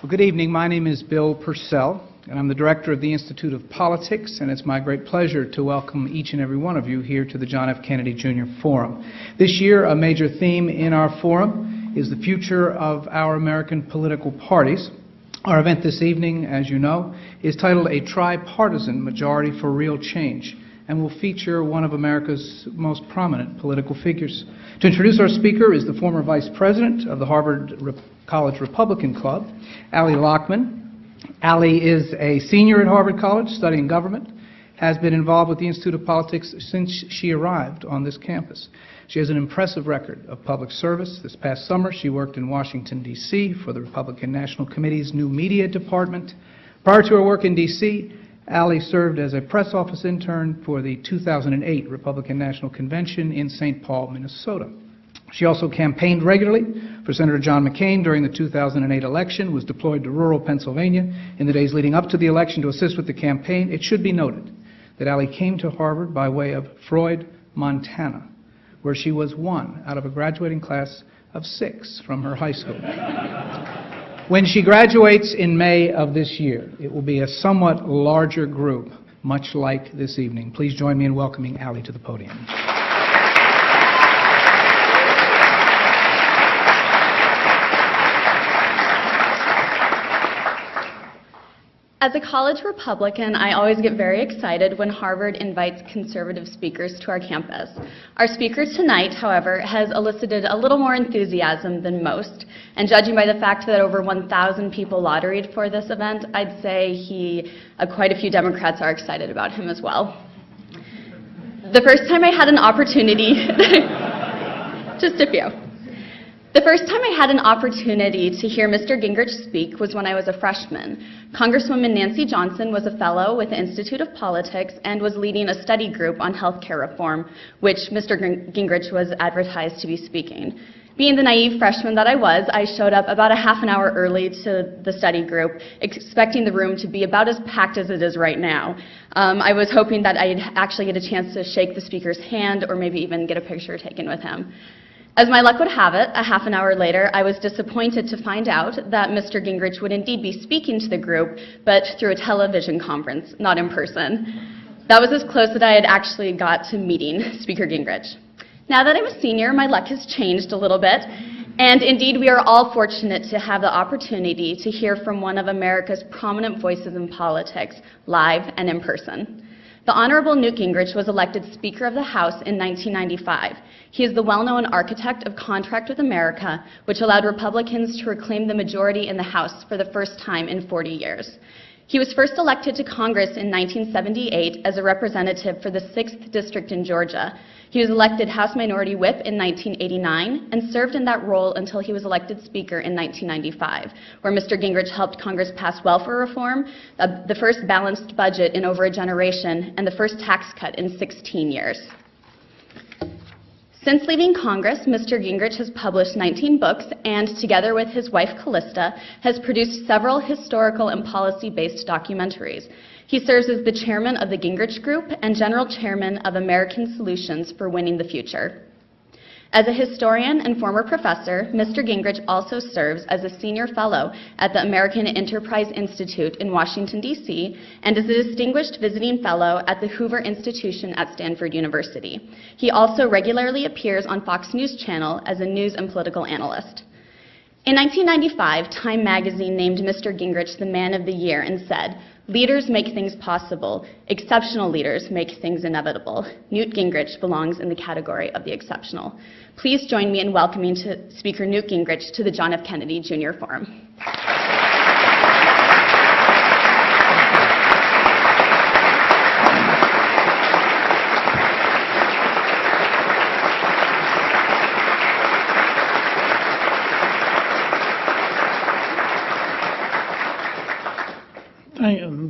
Well, good evening. My name is Bill Purcell, and I'm the director of the Institute of Politics, and it's my great pleasure to welcome each and every one of you here to the John F. Kennedy Jr. Forum. This year, a major theme in our forum is the future of our American political parties. Our event this evening, as you know, is titled A Tripartisan Majority for Real Change, and will feature one of America's most prominent political figures. To introduce our speaker is the former vice president of the Harvard College Republican Club, Allie Lockman. Allie is a senior at Harvard College studying government, has been involved with the Institute of Politics since she arrived on this campus. She has an impressive record of public service. This past summer, she worked in Washington, D.C. for the Republican National Committee's new media department. Prior to her work in D.C., Allie served as a press office intern for the 2008 Republican National Convention in St. Paul, Minnesota. She also campaigned regularly for Senator John McCain during the 2008 election, was deployed to rural Pennsylvania in the days leading up to the election to assist with the campaign. It should be noted that Allie came to Harvard by way of Freud, Montana, where she was one out of a graduating class of 6 from her high school. When she graduates in May of this year, it will be a somewhat larger group, much like this evening. Please join me in welcoming Allie to the podium. As a college Republican, I always get very excited when Harvard invites conservative speakers to our campus. Our speaker tonight, however, has elicited a little more enthusiasm than most, and judging by the fact that over 1,000 people lotteried for this event, I'd say quite a few Democrats are excited about him as well. The first time I had an opportunity, just a few. The first time I had an opportunity to hear Mr. Gingrich speak was when I was a freshman. Congresswoman Nancy Johnson was a fellow with the Institute of Politics and was leading a study group on health care reform, which Mr. Gingrich was advertised to be speaking. Being the naive freshman that I was, I showed up about a half an hour early to the study group, expecting the room to be about as packed as it is right now. I was hoping that I'd actually get a chance to shake the speaker's hand or maybe even get a picture taken with him. As my luck would have it, a half an hour later, I was disappointed to find out that Mr. Gingrich would indeed be speaking to the group, but through a television conference, not in person. That was as close as I had actually got to meeting Speaker Gingrich. Now that I'm a senior, my luck has changed a little bit, and indeed we are all fortunate to have the opportunity to hear from one of America's prominent voices in politics, live and in person. The Honorable Newt Gingrich was elected Speaker of the House in 1995. He is the well-known architect of Contract with America, which allowed Republicans to reclaim the majority in the House for the first time in 40 years. He was first elected to Congress in 1978 as a representative for the 6th District in Georgia. He was elected House Minority Whip in 1989 and served in that role until he was elected Speaker in 1995, where Mr. Gingrich helped Congress pass welfare reform, the first balanced budget in over a generation, and the first tax cut in 16 years. Since leaving Congress, Mr. Gingrich has published 19 books and, together with his wife Callista, has produced several historical and policy-based documentaries. He serves as the chairman of the Gingrich Group and general chairman of American Solutions for Winning the Future. As a historian and former professor, Mr. Gingrich also serves as a senior fellow at the American Enterprise Institute in Washington, D.C., and is a distinguished visiting fellow at the Hoover Institution at Stanford University. He also regularly appears on Fox News Channel as a news and political analyst. In 1995, Time magazine named Mr. Gingrich the Man of the Year and said, "Leaders make things possible. Exceptional leaders make things inevitable. Newt Gingrich belongs in the category of the exceptional." Please join me in welcoming Speaker Newt Gingrich to the John F. Kennedy Jr. Forum.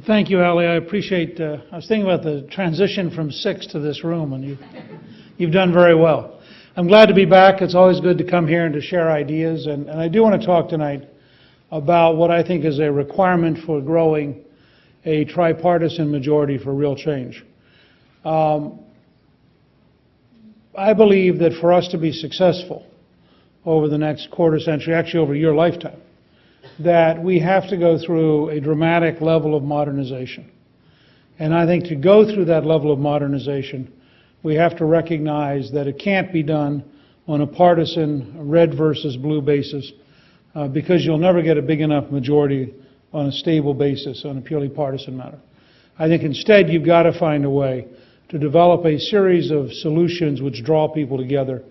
Thank you, Allie. I appreciate, I was thinking about the transition from 6 to this room, and you've done very well. I'm glad to be back. It's always good to come here and to share ideas, and I do want to talk tonight about what I think is a requirement for growing a tripartisan majority for real change. I believe that for us to be successful over the next quarter century, actually over your lifetime, that we have to go through a dramatic level of modernization. And I think to go through that level of modernization, we have to recognize that it can't be done on a partisan red versus blue basis, because you'll never get a big enough majority on a stable basis on a purely partisan matter. I think instead you've got to find a way to develop a series of solutions which draw people together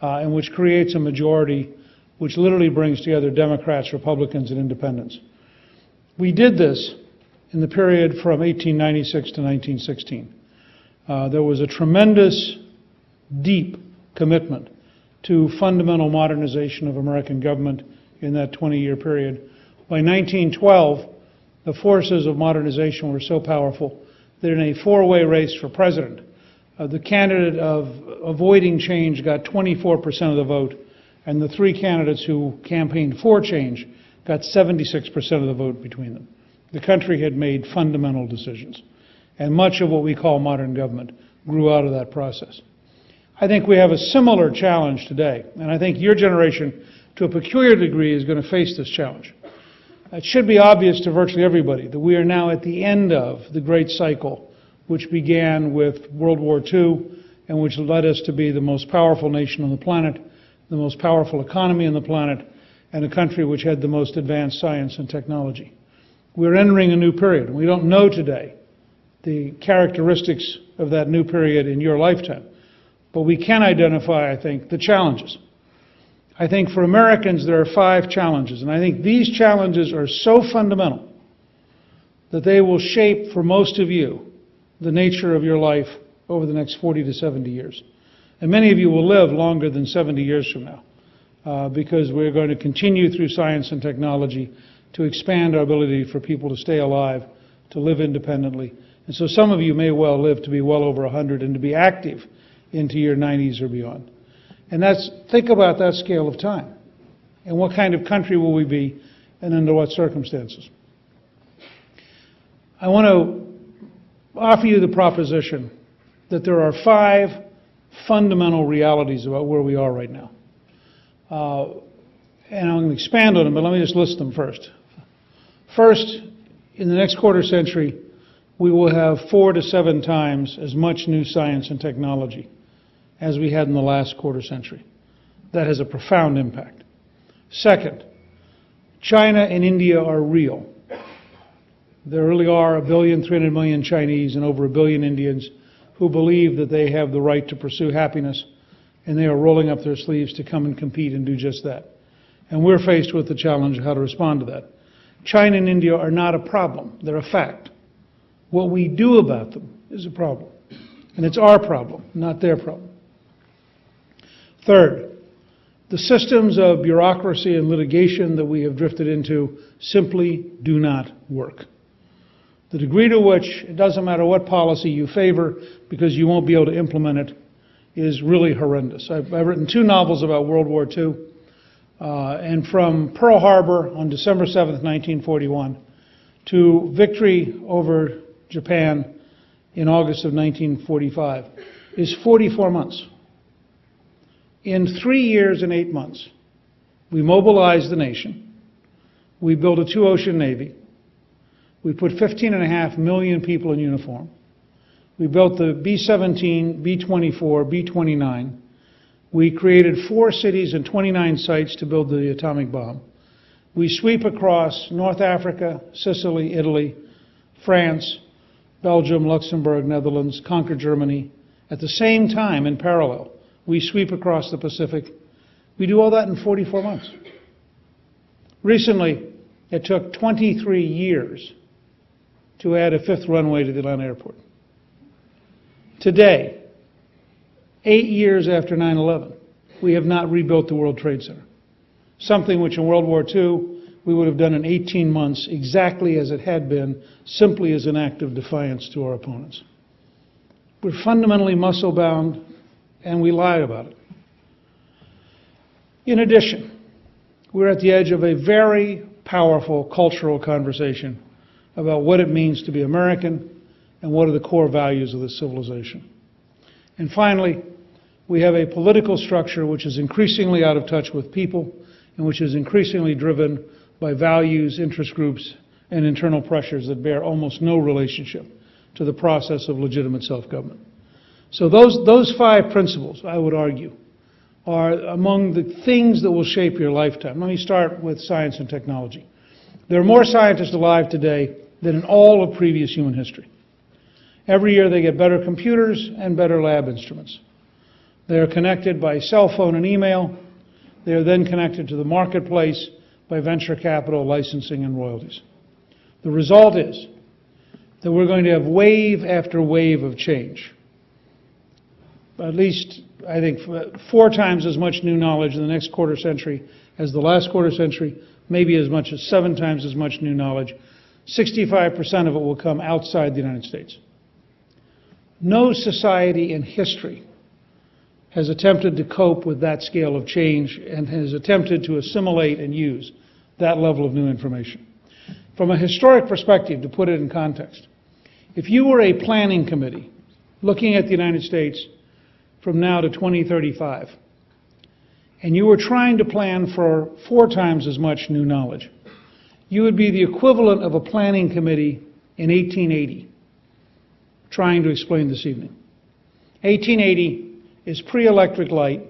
and which creates a majority which literally brings together Democrats, Republicans, and independents. We did this in the period from 1896 to 1916. There was a tremendous, deep commitment to fundamental modernization of American government in that 20-year period. By 1912, the forces of modernization were so powerful that in a four-way race for president, the candidate of avoiding change got 24% of the vote, and the three candidates who campaigned for change got 76% of the vote between them. The country had made fundamental decisions, and much of what we call modern government grew out of that process. I think we have a similar challenge today, and I think your generation, to a peculiar degree, is going to face this challenge. It should be obvious to virtually everybody that we are now at the end of the great cycle which began with World War II and which led us to be the most powerful nation on the planet, the most powerful economy on the planet, and a country which had the most advanced science and technology. We're entering a new period. We don't know today the characteristics of that new period in your lifetime, but we can identify, I think, the challenges. I think for Americans there are 5 challenges, and I think these challenges are so fundamental that they will shape, for most of you, the nature of your life over the next 40 to 70 years. And many of you will live longer than 70 years from now, because we're going to continue through science and technology to expand our ability for people to stay alive, to live independently. And so some of you may well live to be well over 100 and to be active into your 90s or beyond. And think about that scale of time. And what kind of country will we be, and under what circumstances? I want to offer you the proposition that there are 5 fundamental realities about where we are right now. And I'm going to expand on them, but let me just list them first. First, in the next quarter century, we will have 4 to 7 times as much new science and technology as we had in the last quarter century. That has a profound impact. Second, China and India are real. There really are 1.3 billion Chinese and over 1 billion Indians who believe that they have the right to pursue happiness, and they are rolling up their sleeves to come and compete and do just that. And we're faced with the challenge of how to respond to that. China and India are not a problem. They're a fact. What we do about them is a problem. And it's our problem, not their problem. Third, the systems of bureaucracy and litigation that we have drifted into simply do not work. The degree to which it doesn't matter what policy you favor because you won't be able to implement it is really horrendous. I've written 2 novels about World War II, and from Pearl Harbor on December 7th, 1941, to victory over Japan in August of 1945 is 44 months. In 3 years and 8 months, we mobilized the nation. We built a 2-ocean navy. We put 15.5 million people in uniform. We built the B-17, B-24, B-29. We created 4 cities and 29 sites to build the atomic bomb. We sweep across North Africa, Sicily, Italy, France, Belgium, Luxembourg, Netherlands, conquer Germany. At the same time, in parallel, we sweep across the Pacific. We do all that in 44 months. Recently, it took 23 years to add a 5th runway to the Atlanta airport. Today, 8 years after 9/11, we have not rebuilt the World Trade Center. Something which in World War II we would have done in 18 months, exactly as it had been, simply as an act of defiance to our opponents. We're fundamentally muscle-bound, and we lie about it. In addition, we're at the edge of a very powerful cultural conversation about what it means to be American and what are the core values of this civilization. And finally, we have a political structure which is increasingly out of touch with people and which is increasingly driven by values, interest groups, and internal pressures that bear almost no relationship to the process of legitimate self-government. So those 5 principles, I would argue, are among the things that will shape your lifetime. Let me start with science and technology. There are more scientists alive today than in all of previous human history. Every year they get better computers and better lab instruments. They are connected by cell phone and email. They are then connected to the marketplace by venture capital, licensing, and royalties. The result is that we're going to have wave after wave of change. At least, I think, 4 times as much new knowledge in the next quarter century as the last quarter century, maybe as much as 7 times as much new knowledge. 65% of it will come outside the United States. No society in history has attempted to cope with that scale of change and has attempted to assimilate and use that level of new information. From a historic perspective, to put it in context, if you were a planning committee looking at the United States from now to 2035, and you were trying to plan for 4 times as much new knowledge, you would be the equivalent of a planning committee in 1880 trying to explain this evening. 1880 is pre-electric light,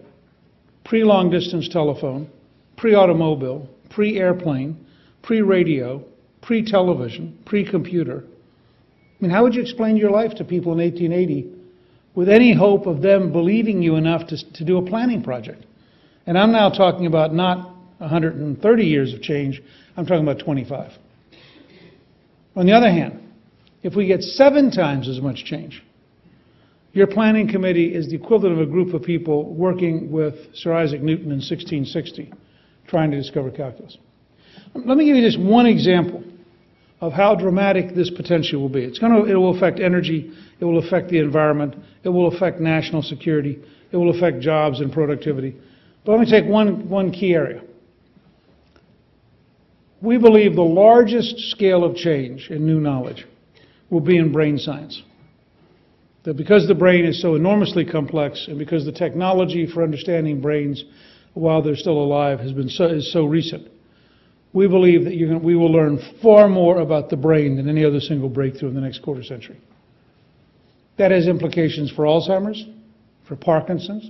pre-long-distance telephone, pre-automobile, pre-airplane, pre-radio, pre-television, pre-computer. I mean, how would you explain your life to people in 1880 with any hope of them believing you enough to do a planning project? And I'm now talking about not 130 years of change, I'm talking about 25. On the other hand, if we get 7 times as much change, your planning committee is the equivalent of a group of people working with Sir Isaac Newton in 1660, trying to discover calculus. Let me give you just one example of how dramatic this potential will be. It will affect energy, it will affect the environment, it will affect national security, it will affect jobs and productivity. But let me take one key area. We believe the largest scale of change in new knowledge will be in brain science. That because the brain is so enormously complex and because the technology for understanding brains while they're still alive is so recent, we believe that we will learn far more about the brain than any other single breakthrough in the next quarter century. That has implications for Alzheimer's, for Parkinson's,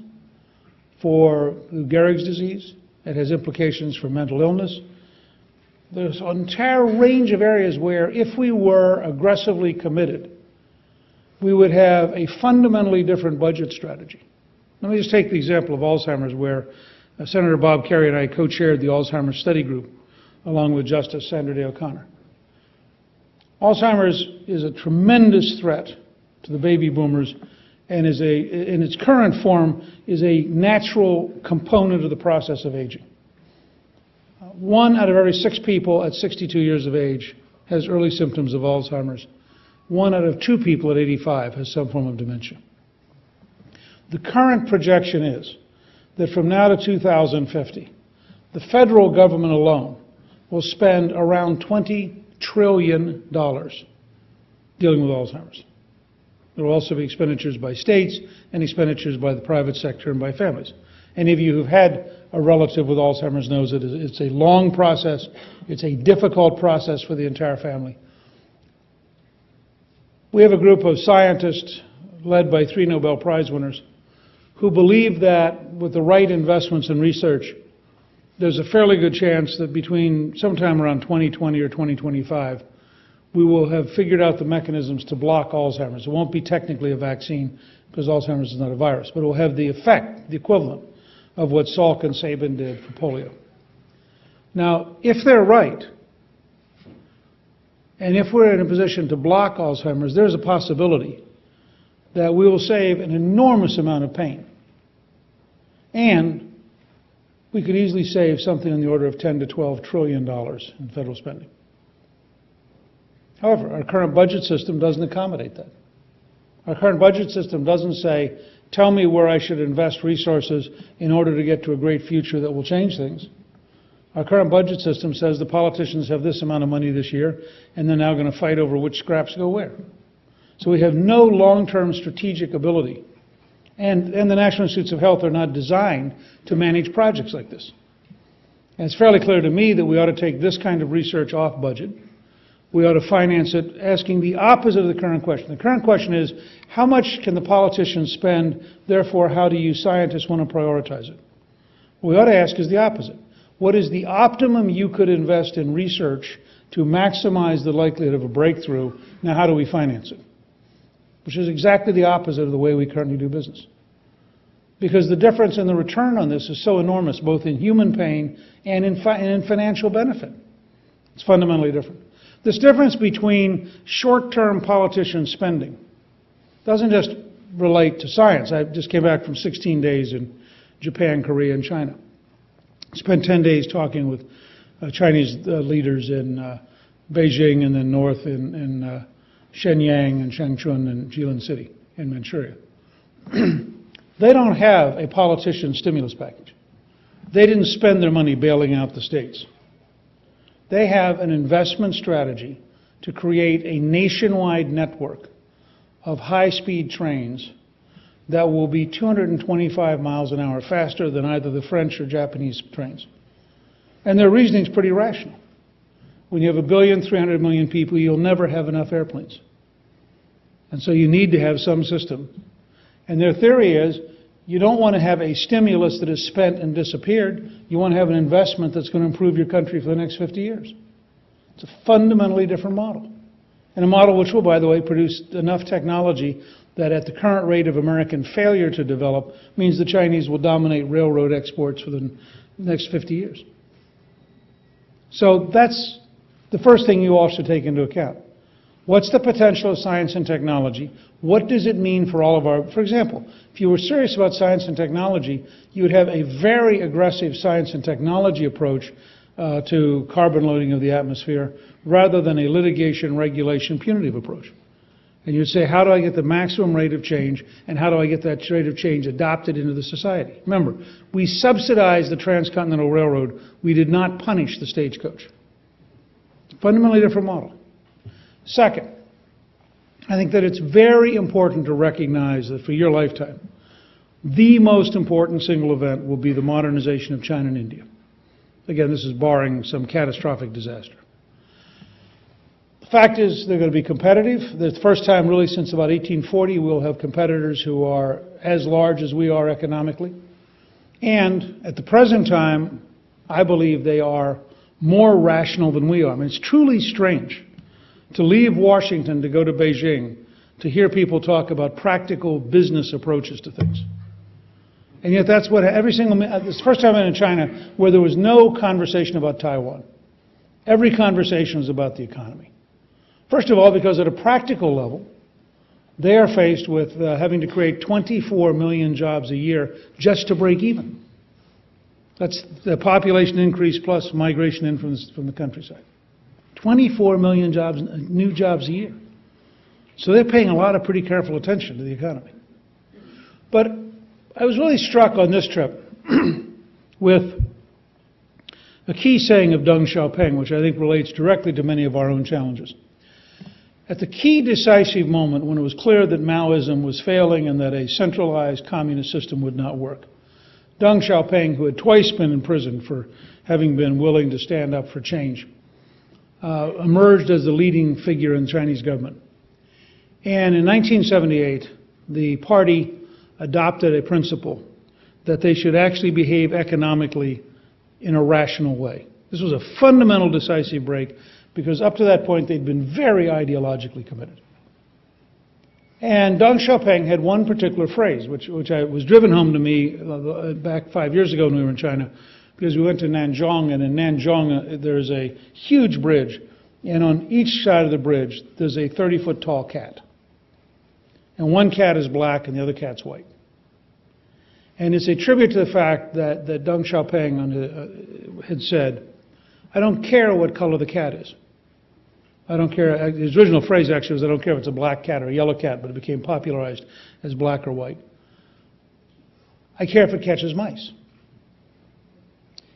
for Lou Gehrig's disease. It has implications for mental illness. There's an entire range of areas where, if we were aggressively committed, we would have a fundamentally different budget strategy. Let me just take the example of Alzheimer's, where Senator Bob Kerrey and I co-chaired the Alzheimer's Study Group, along with Justice Sandra Day O'Connor. Alzheimer's is a tremendous threat to the baby boomers and in its current form, is a natural component of the process of aging. 1 out of every 6 people at 62 years of age has early symptoms of Alzheimer's. 1 out of 2 people at 85 has some form of dementia. The current projection is that from now to 2050, the federal government alone will spend around $20 trillion dealing with Alzheimer's. There will also be expenditures by states and expenditures by the private sector and by families. Any of you who've had a relative with Alzheimer's knows that it's a long process, it's a difficult process for the entire family. We have a group of scientists led by 3 Nobel Prize winners who believe that with the right investments in research, there's a fairly good chance that between sometime around 2020 or 2025, we will have figured out the mechanisms to block Alzheimer's. It won't be technically a vaccine because Alzheimer's is not a virus, but it will have the effect, the equivalent of what Salk and Sabin did for polio. Now, if they're right, and if we're in a position to block Alzheimer's, there's a possibility that we will save an enormous amount of pain. And we could easily save something in the order of $10 to $12 trillion in federal spending. However, our current budget system doesn't accommodate that. Our current budget system doesn't say, tell me where I should invest resources in order to get to a great future that will change things. Our current budget system says the politicians have this amount of money this year, and they're now going to fight over which scraps go where. So we have no long-term strategic ability. And the National Institutes of Health are not designed to manage projects like this. And it's fairly clear to me that we ought to take this kind of research off budget. We ought to finance it asking the opposite of the current question. The current question is, how much can the politicians spend, therefore how do you scientists want to prioritize it? What we ought to ask is the opposite. What is the optimum you could invest in research to maximize the likelihood of a breakthrough? Now how do we finance it? Which is exactly the opposite of the way we currently do business. Because the difference in the return on this is so enormous, both in human pain and in financial benefit. It's fundamentally different. This difference between short-term politician spending doesn't just relate to science. I just came back from 16 days in Japan, Korea, and China. Spent 10 days talking with Chinese leaders in Beijing and then north in Shenyang and Changchun and Jilin City in Manchuria. They don't have a politician stimulus package. They didn't spend their money bailing out the states. They have an investment strategy to create a nationwide network of high-speed trains that will be 225 miles an hour faster than either the French or Japanese trains. And their reasoning is pretty rational. When you have 1,300,000,000 people, you'll never have enough airplanes. And so you need to have some system. And their theory is, you don't want to have a stimulus that is spent and disappeared. You want to have an investment that's going to improve your country for the next 50 years. It's a fundamentally different model. And a model which will, by the way, produce enough technology that at the current rate of American failure to develop means the Chinese will dominate railroad exports for the next 50 years. So that's the first thing you all should take into account. What's the potential of science and technology? What does it mean for all of our... For example, if you were serious about science and technology, you would have a very aggressive science and technology approach to carbon loading of the atmosphere rather than a litigation, regulation, punitive approach. And you'd say, how do I get the maximum rate of change, and how do I get that rate of change adopted into the society? Remember, we subsidized the Transcontinental Railroad. We did not punish the stagecoach. It's a fundamentally different model. Second, I think that it's very important to recognize that for your lifetime, the most important single event will be the modernization of China and India. Again, this is barring some catastrophic disaster. The fact is they're going to be competitive. The first time really since about 1840 we'll have competitors who are as large as we are economically. And at the present time, I believe they are more rational than we are. I mean, it's truly strange to leave Washington to go to Beijing to hear people talk about practical business approaches to things. And yet that's what every single... It's the first time I'm in China where there was no conversation about Taiwan. Every conversation was about the economy. First of all, because at a practical level, they are faced with having to create 24 million jobs a year just to break even. That's the population increase plus migration in from the countryside. 24 million jobs, new jobs a year. So they're paying a lot of pretty careful attention to the economy. But I was really struck on this trip with a key saying of Deng Xiaoping, which I think relates directly to many of our own challenges. At the key decisive moment when it was clear that Maoism was failing and that a centralized communist system would not work, Deng Xiaoping, who had twice been in prison for having been willing to stand up for change, emerged as the leading figure in the Chinese government. And in 1978, the party adopted a principle that they should actually behave economically in a rational way. This was a fundamental decisive break because up to that point they'd been very ideologically committed. And Deng Xiaoping had one particular phrase, which was driven home to me back 5 years ago when we were in China, because we went to Nanjing, and in Nanjing there's a huge bridge, and on each side of the bridge there's a 30-foot tall cat. And one cat is black and the other cat's white. And it's a tribute to the fact that Deng Xiaoping had said, I don't care what color the cat is. I don't care. His original phrase actually was, I don't care if it's a black cat or a yellow cat, but it became popularized as black or white. I care if it catches mice.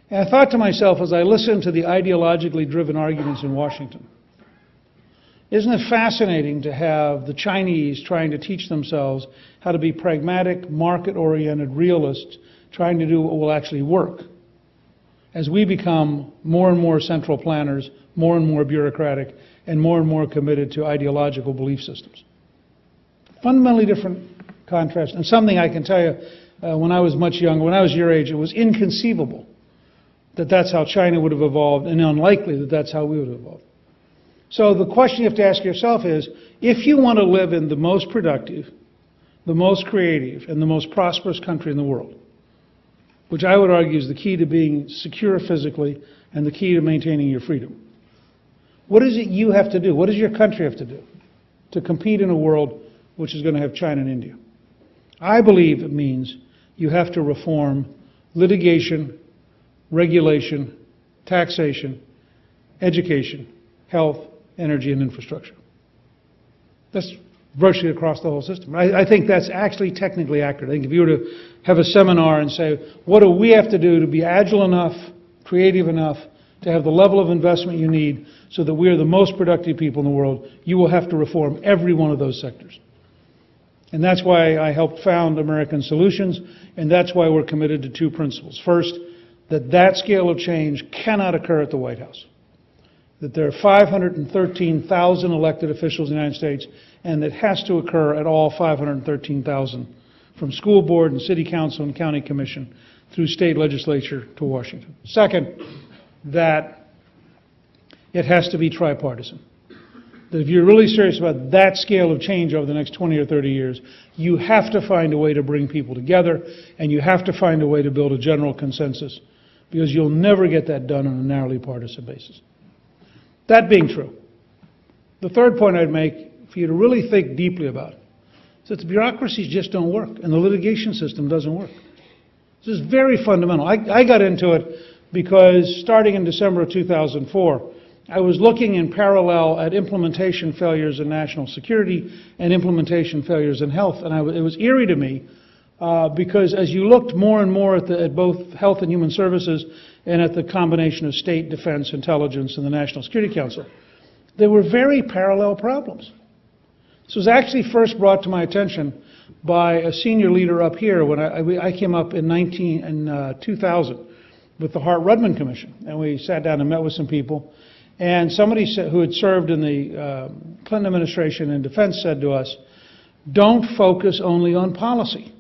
And I thought to myself as I listened to the ideologically driven arguments in Washington, isn't it fascinating to have the Chinese trying to teach themselves how to be pragmatic, market-oriented realists, trying to do what will actually work? as we become more and more central planners, more and more bureaucratic, and more committed to ideological belief systems. Fundamentally different contrast, and something I can tell you, when I was much younger, when I was your age, it was inconceivable that that's how China would have evolved, and unlikely that that's how we would have evolved. So the question you have to ask yourself is, if you want to live in the most productive, the most creative, and the most prosperous country in the world, which I would argue is the key to being secure physically and the key to maintaining your freedom, what is it you have to do? What does your country have to do to compete in a world which is going to have China and India? I believe it means you have to reform litigation, regulation, taxation, education, health, energy, and infrastructure. That's virtually across the whole system. I think that's actually technically accurate. I think if you were to have a seminar and say, what do we have to do to be agile enough, creative enough, to have the level of investment you need so that we are the most productive people in the world, you will have to reform every one of those sectors. And that's why I helped found American Solutions, and that's why we're committed to two principles. First, that scale of change cannot occur at the White House. That there are 513,000 elected officials in the United States, and it has to occur at all 513,000, from school board and city council and county commission through state legislature to Washington. Second, that it has to be tripartisan. That if you're really serious about that scale of change over the next 20 or 30 years, you have to find a way to bring people together, and you have to find a way to build a general consensus, because you'll never get that done on a narrowly partisan basis. That being true, the third point I'd make, for you to really think deeply about, is that the bureaucracies just don't work, and the litigation system doesn't work. This is very fundamental. I got into it because starting in December of 2004, I was looking in parallel at implementation failures in national security and implementation failures in health, and it was eerie to me because as you looked more and more at both health and human services and at the combination of state, defense, intelligence, and the National Security Council, there were very parallel problems. This was actually first brought to my attention by a senior leader up here when I came up in 2000 with the Hart-Rudman Commission, and we sat down and met with some people. And somebody who had served in the Clinton administration in defense said to us, don't focus only on policy.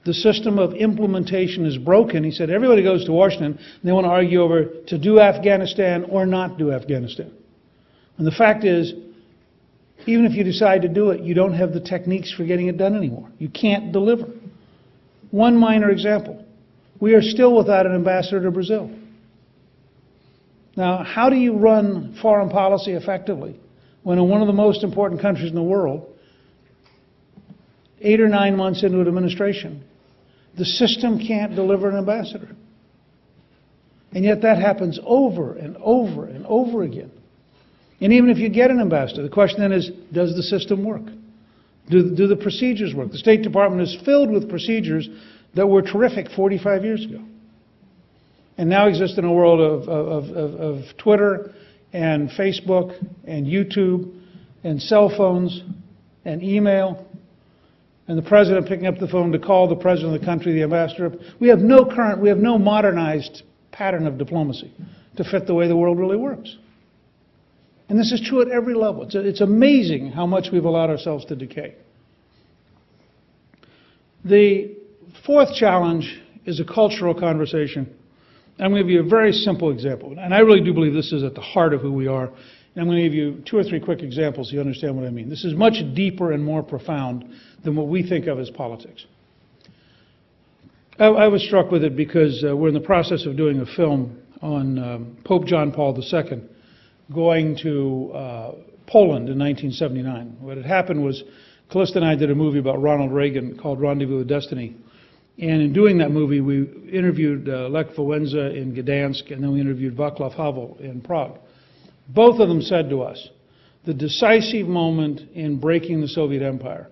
The system of implementation is broken. He said, everybody goes to Washington and they want to argue over to do Afghanistan or not do Afghanistan. And the fact is, even if you decide to do it, you don't have the techniques for getting it done anymore. You can't deliver. One minor example. We are still without an ambassador to Brazil. Now, how do you run foreign policy effectively when in one of the most important countries in the world, 8 or 9 months into an administration, the system can't deliver an ambassador? And yet that happens over and over and over again. And even if you get an ambassador, the question then is, does the system work? Do the procedures work? The State Department is filled with procedures that were terrific 45 years ago, and now exist in a world of Twitter and Facebook and YouTube and cell phones and email and the president picking up the phone to call the president of the country, the ambassador. We have no modernized pattern of diplomacy to fit the way the world really works. And this is true at every level. It's amazing how much we've allowed ourselves to decay. The fourth challenge is a cultural conversation. I'm going to give you a very simple example, and I really do believe this is at the heart of who we are. And I'm going to give you 2 or 3 quick examples so you understand what I mean. This is much deeper and more profound than what we think of as politics. I was struck with it because we're in the process of doing a film on Pope John Paul II going to Poland in 1979. What had happened was Callista and I did a movie about Ronald Reagan called Rendezvous with Destiny. And in doing that movie, we interviewed Lech Wałęsa in Gdansk, and then we interviewed Václav Havel in Prague. Both of them said to us, the decisive moment in breaking the Soviet Empire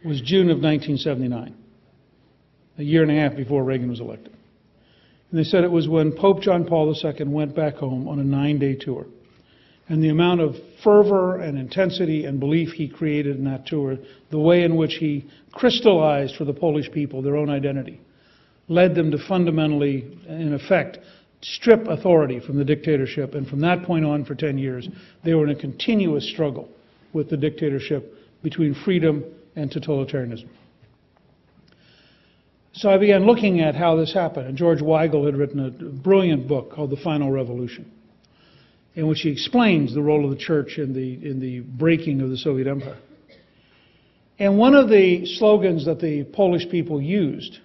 was June of 1979, a year and a half before Reagan was elected. And they said it was when Pope John Paul II went back home on a 9-day tour. And the amount of fervor and intensity and belief he created in that tour, the way in which he crystallized for the Polish people their own identity, led them to fundamentally, in effect, strip authority from the dictatorship. And from that point on, for 10 years, they were in a continuous struggle with the dictatorship between freedom and totalitarianism. So I began looking at how this happened. And George Weigel had written a brilliant book called The Final Revolution, in which he explains the role of the church in the breaking of the Soviet Empire. And one of the slogans that the Polish people used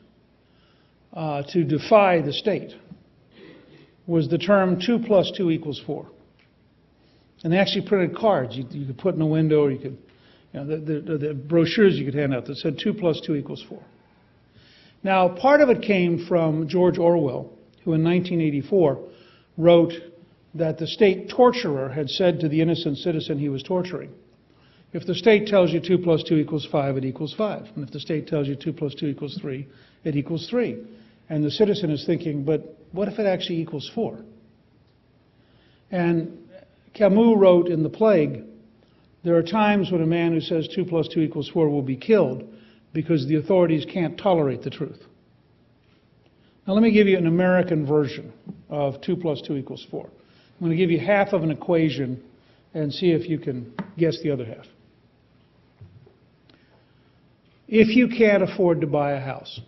to defy the state was the term 2 + 2 = 4. And they actually printed cards you could put in a window, or you could, the brochures you could hand out that said 2 + 2 = 4. Now, part of it came from George Orwell, who in 1984 wrote that the state torturer had said to the innocent citizen he was torturing, if the state tells you 2 + 2 = 5, it equals 5. And if the state tells you 2 + 2 = 3, it equals 3. And the citizen is thinking, but what if it actually equals 4? And Camus wrote in The Plague, there are times when a man who says 2 + 2 = 4 will be killed because the authorities can't tolerate the truth. Now let me give you an American version of 2 + 2 = 4. I'm going to give you half of an equation and see if you can guess the other half. If you can't afford to buy a house,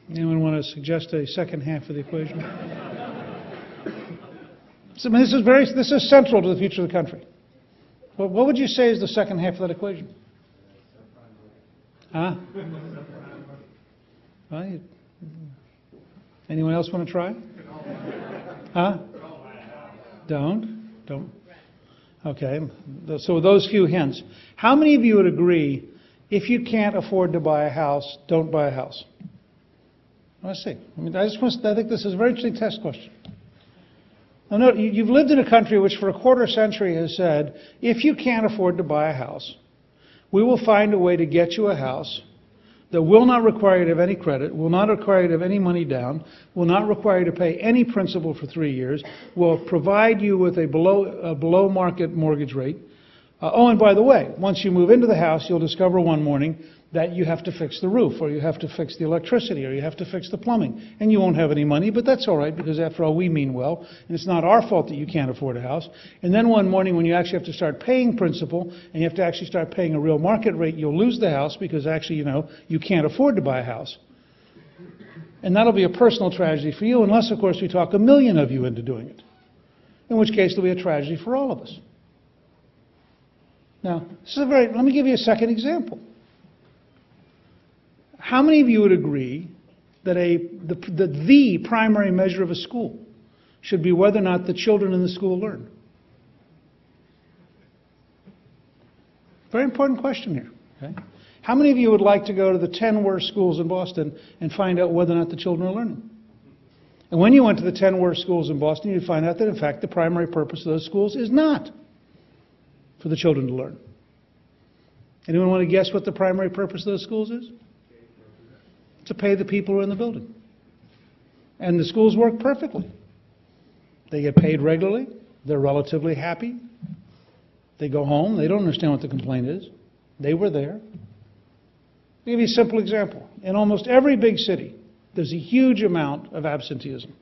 anyone want to suggest a second half of the equation? So, I mean, this is central to the future of the country. What would you say is the second half of that equation? Huh? Right. Anyone else want to try? Huh? Don't? Okay. So with those few hints, how many of you would agree, if you can't afford to buy a house, don't buy a house? Let's see. I think this is a very interesting test question. Now, note, you've lived in a country which for a quarter century has said, if you can't afford to buy a house, we will find a way to get you a house that will not require you to have any credit, will not require you to have any money down, will not require you to pay any principal for 3 years, will provide you with a below market mortgage rate. Oh, and by the way, once you move into the house, you'll discover one morning that you have to fix the roof, or you have to fix the electricity, or you have to fix the plumbing. And you won't have any money, but that's all right, because after all, we mean well, and it's not our fault that you can't afford a house. And then one morning, when you actually have to start paying principal, and you have to actually start paying a real market rate, you'll lose the house, because actually, you can't afford to buy a house. And that'll be a personal tragedy for you, unless, of course, we talk 1 million of you into doing it. In which case, it'll be a tragedy for all of us. Now, let me give you a second example. How many of you would agree that the primary measure of a school should be whether or not the children in the school learn? Very important question here. Okay? How many of you would like to go to the 10 worst schools in Boston and find out whether or not the children are learning? And when you went to the 10 worst schools in Boston, you'd find out that, in fact, the primary purpose of those schools is not for the children to learn. Anyone want to guess what the primary purpose of those schools is? To pay the people who are in the building. And the schools work perfectly. They get paid regularly. They're relatively happy. They go home. They don't understand what the complaint is. They were there. I'll give you a simple example. In almost every big city, there's a huge amount of absenteeism.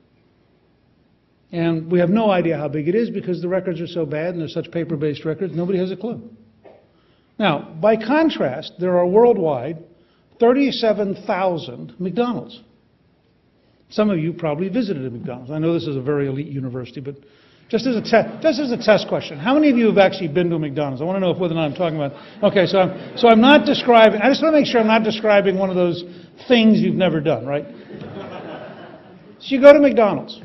And we have no idea how big it is because the records are so bad and they're such paper-based records, nobody has a clue. Now, by contrast, there are worldwide 37,000 McDonald's. Some of you probably visited a McDonald's. I know this is a very elite university, but just as a test question, how many of you have actually been to a McDonald's? I want to know whether or not I'm talking about. Okay, so I'm not describing. I just want to make sure I'm not describing one of those things you've never done, right? So you go to McDonald's.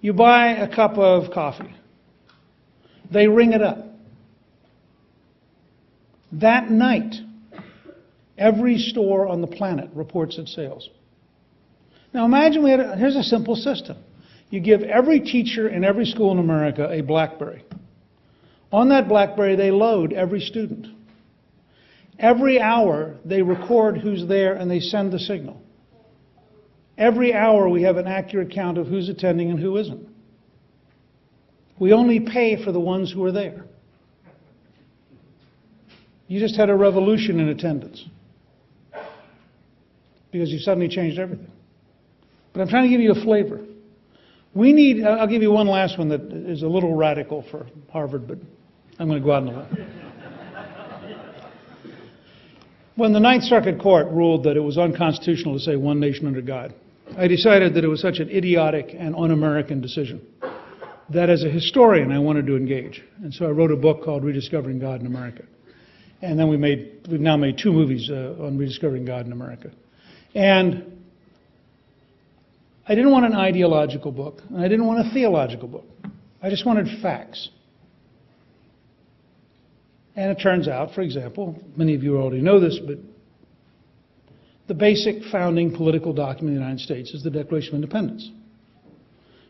You buy a cup of coffee. They ring it up. That night, every store on the planet reports its sales. Now imagine here's a simple system. You give every teacher in every school in America a BlackBerry. On that BlackBerry, they load every student. Every hour, they record who's there and they send the signal. Every hour, we have an accurate count of who's attending and who isn't. We only pay for the ones who are there. You just had a revolution in attendance because you suddenly changed everything. But I'm trying to give you a flavor. I'll give you one last one that is a little radical for Harvard, but I'm going to go out on a limb. When the Ninth Circuit Court ruled that it was unconstitutional to say one nation under God, I decided that it was such an idiotic and un-American decision that as a historian I wanted to engage. And so I wrote a book called Rediscovering God in America. And then we've now made 2 movies on rediscovering God in America. And I didn't want an ideological book, and I didn't want a theological book. I just wanted facts. And it turns out, for example, many of you already know this, but the basic founding political document of the United States is the Declaration of Independence.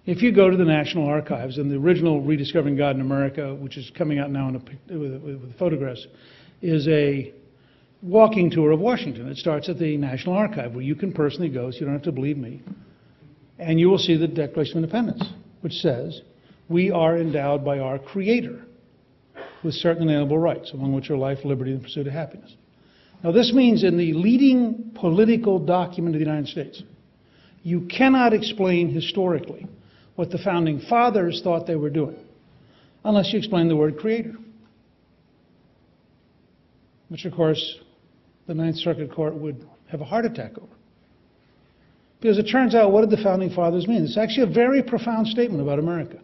If you go to the National Archives, and the original Rediscovering God in America, which is coming out now with photographs, is a walking tour of Washington. It starts at the National Archive, where you can personally go, so you don't have to believe me, and you will see the Declaration of Independence, which says, we are endowed by our Creator with certain inalienable rights, among which are life, liberty, and the pursuit of happiness. Now, this means in the leading political document of the United States, you cannot explain historically what the Founding Fathers thought they were doing unless you explain the word Creator, which, of course, the Ninth Circuit Court would have a heart attack over. Because it turns out, what did the Founding Fathers mean? It's actually a very profound statement about America.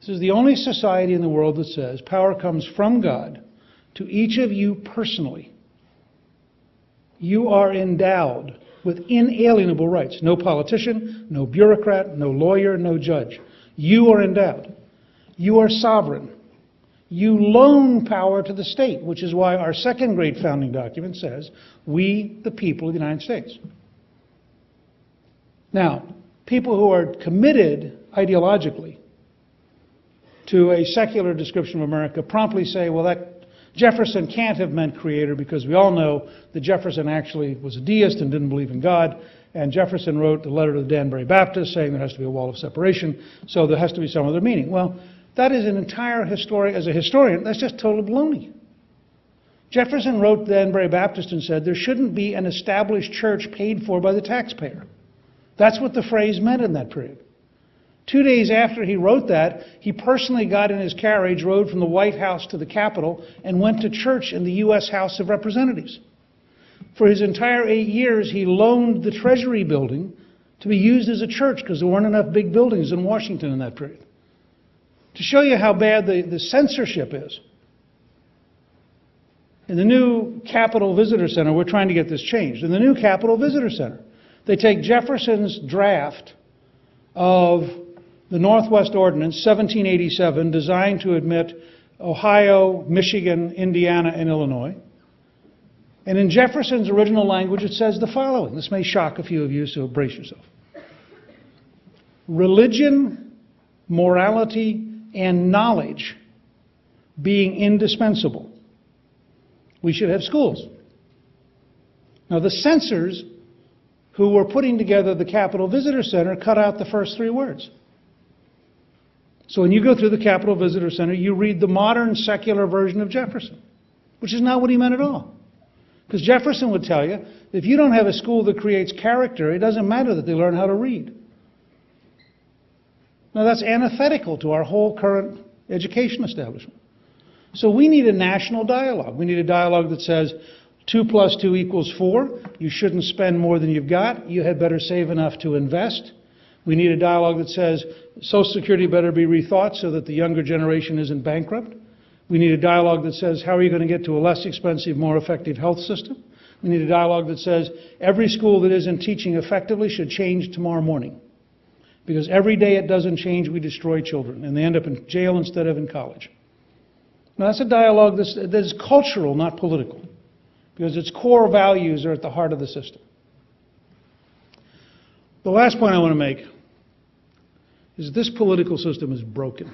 This is the only society in the world that says power comes from God to each of you personally. You are endowed with inalienable rights. No politician, no bureaucrat, no lawyer, no judge. You are endowed. You are sovereign. You loan power to the state, which is why our second great founding document says, we, the people of the United States. Now, people who are committed ideologically to a secular description of America promptly say, well, that Jefferson can't have meant Creator, because we all know that Jefferson actually was a deist and didn't believe in God, and Jefferson wrote the letter to the Danbury Baptists saying there has to be a wall of separation, so there has to be some other meaning. Well, that is an entire story. As a historian, that's just total baloney. Jefferson wrote the Danbury Baptist and said there shouldn't be an established church paid for by the taxpayer. That's what the phrase meant in that period. 2 days after he wrote that, he personally got in his carriage, rode from the White House to the Capitol, and went to church in the U.S. House of Representatives. For his entire 8 years, he loaned the Treasury building to be used as a church because there weren't enough big buildings in Washington in that period. To show you how bad the censorship is, in the new Capitol Visitor Center, we're trying to get this changed. In the new Capitol Visitor Center, they take Jefferson's draft of the Northwest Ordinance, 1787, designed to admit Ohio, Michigan, Indiana, and Illinois. And in Jefferson's original language, it says the following. This may shock a few of you, so brace yourself. Religion, morality, and knowledge being indispensable, we should have schools. Now, the censors who were putting together the Capitol Visitor Center cut out the first 3 words. So when you go through the Capitol Visitor Center, you read the modern secular version of Jefferson, which is not what he meant at all. Because Jefferson would tell you, if you don't have a school that creates character, it doesn't matter that they learn how to read. Now, that's antithetical to our whole current education establishment. So we need a national dialogue. We need a dialogue that says 2 + 2 = 4. You shouldn't spend more than you've got. You had better save enough to invest. We need a dialogue that says Social Security better be rethought so that the younger generation isn't bankrupt. We need a dialogue that says, how are you going to get to a less expensive, more effective health system? We need a dialogue that says every school that isn't teaching effectively should change tomorrow morning. Because every day it doesn't change, we destroy children, and they end up in jail instead of in college. Now, that's a dialogue that is cultural, not political, because its core values are at the heart of the system. The last point I want to make is this political system is broken,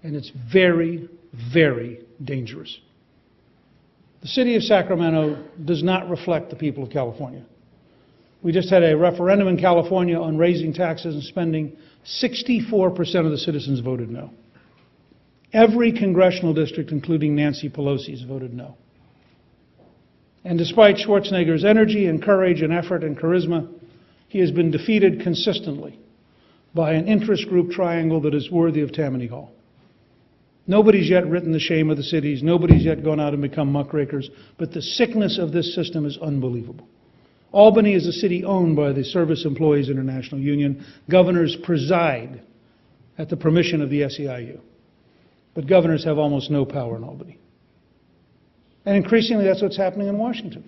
and it's very, very dangerous. The city of Sacramento does not reflect the people of California. We just had a referendum in California on raising taxes and spending. 64% of the citizens voted no. Every congressional district, including Nancy Pelosi's, voted no. And despite Schwarzenegger's energy and courage and effort and charisma, he has been defeated consistently by an interest group triangle that is worthy of Tammany Hall. Nobody's yet written the shame of the cities. Nobody's yet gone out and become muckrakers. But the sickness of this system is unbelievable. Albany is a city owned by the Service Employees International Union. Governors preside at the permission of the SEIU. But governors have almost no power in Albany. And increasingly, that's what's happening in Washington.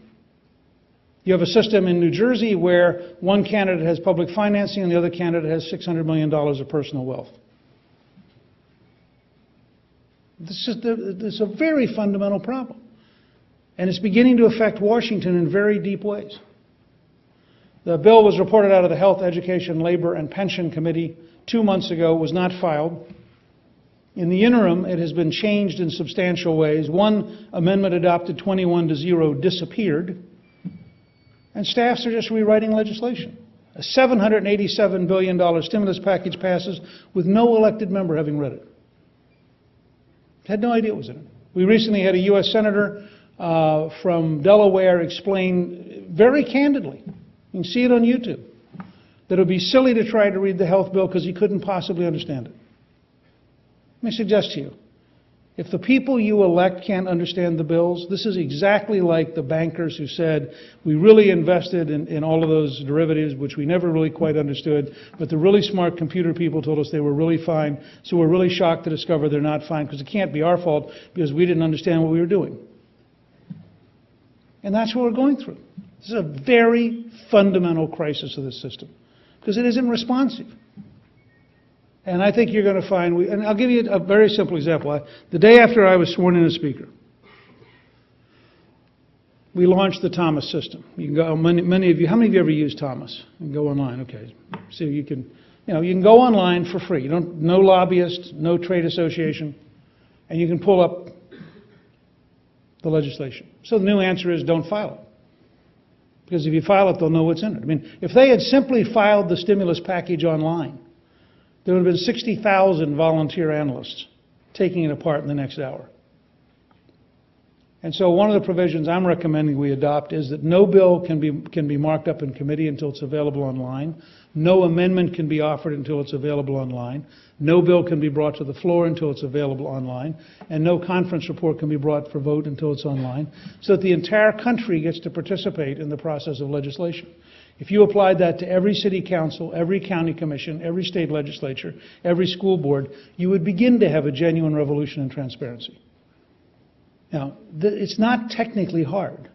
You have a system in New Jersey where one candidate has public financing and the other candidate has $600 million of personal wealth. This is a very fundamental problem. And it's beginning to affect Washington in very deep ways. The bill was reported out of the Health, Education, Labor, and Pension Committee 2 months ago. It was not filed. In the interim, it has been changed in substantial ways. One amendment adopted 21-0 disappeared. And staffs are just rewriting legislation. A $787 billion stimulus package passes with no elected member having read it. Had no idea it was in it. We recently had a U.S. Senator from Delaware explain very candidly, you can see it on YouTube, that it would be silly to try to read the health bill because he couldn't possibly understand it. Let me suggest to you, if the people you elect can't understand the bills, this is exactly like the bankers who said, we really invested in all of those derivatives, which we never really quite understood, but the really smart computer people told us they were really fine, so we're really shocked to discover they're not fine, because it can't be our fault, because we didn't understand what we were doing. And that's what we're going through. This is a very fundamental crisis of this system, because it isn't responsive. And I think you're going to find, and I'll give you a very simple example. The day after I was sworn in as Speaker, we launched the Thomas system. You can go, many of you, how many of you ever used Thomas? You can go online, okay. So you can go online for free. No lobbyist, no trade association, and you can pull up the legislation. So the new answer is don't file it. Because if you file it, they'll know what's in it. I mean, if they had simply filed the stimulus package online, there would have been 60,000 volunteer analysts taking it apart in the next hour. And so one of the provisions I'm recommending we adopt is that no bill can be marked up in committee until it's available online. No amendment can be offered until it's available online. No bill can be brought to the floor until it's available online. And no conference report can be brought for vote until it's online, so that the entire country gets to participate in the process of legislation. If you applied that to every city council, every county commission, every state legislature, every school board, you would begin to have a genuine revolution in transparency. Now, it's not technically hard,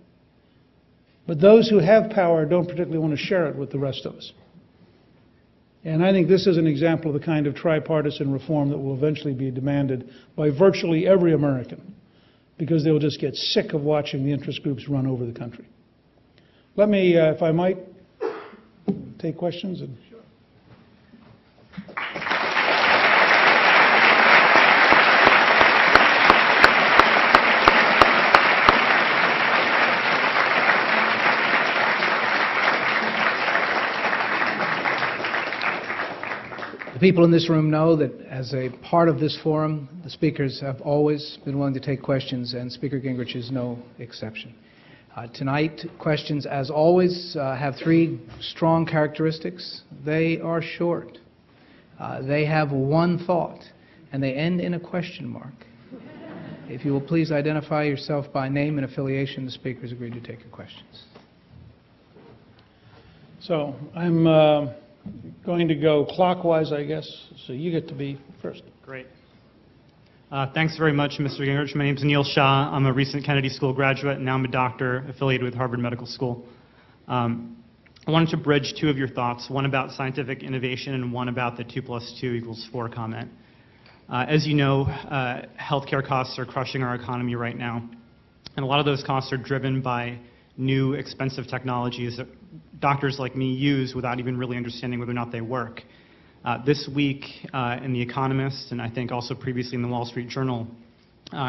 but those who have power don't particularly want to share it with the rest of us. And I think this is an example of the kind of tripartisan reform that will eventually be demanded by virtually every American, because they will just get sick of watching the interest groups run over the country. Let me, if I might, take questions. Sure. The people in this room know that as a part of this forum, the speakers have always been willing to take questions, and Speaker Gingrich is no exception. Tonight, questions, as always, have three strong characteristics. They are short. They have one thought, and they end in a question mark. If you will please identify yourself by name and affiliation, the speakers agreed to take your questions. So I'm going to go clockwise, I guess, so you get to be first. Great. Thanks very much, Mr. Gingrich. My name is Neil Shah. I'm a recent Kennedy School graduate, and now I'm a doctor affiliated with Harvard Medical School. I wanted to bridge two of your thoughts, one about scientific innovation and one about the 2 + 2 = 4 comment. As you know, healthcare costs are crushing our economy right now, and a lot of those costs are driven by new, expensive technologies that doctors like me use without even really understanding whether or not they work. This week in The Economist, and I think also previously in the Wall Street Journal,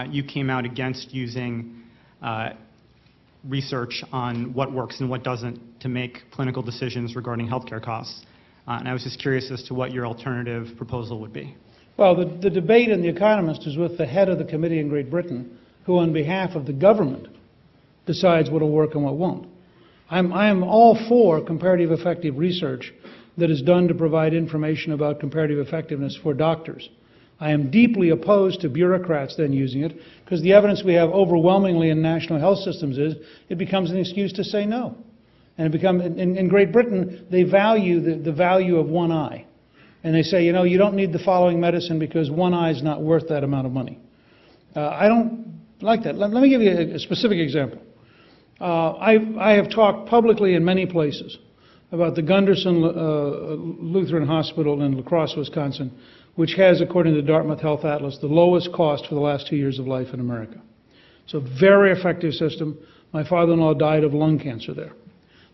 you came out against using research on what works and what doesn't to make clinical decisions regarding healthcare costs. And I was just curious as to what your alternative proposal would be. Well, the debate in The Economist is with the head of the committee in Great Britain, who on behalf of the government decides what will work and what won't. I am all for comparative effective research that is done to provide information about comparative effectiveness for doctors. I am deeply opposed to bureaucrats then using it, because the evidence we have overwhelmingly in national health systems is it becomes an excuse to say no. And in Great Britain, they value the value of one eye. And they say, you know, you don't need the following medicine because one eye is not worth that amount of money. I don't like that. Let me give you a specific example. I have talked publicly in many places about the Gunderson Lutheran Hospital in La Crosse, Wisconsin, which has, according to the Dartmouth Health Atlas, the lowest cost for the last 2 years of life in America. It's a very effective system. My father-in-law died of lung cancer there.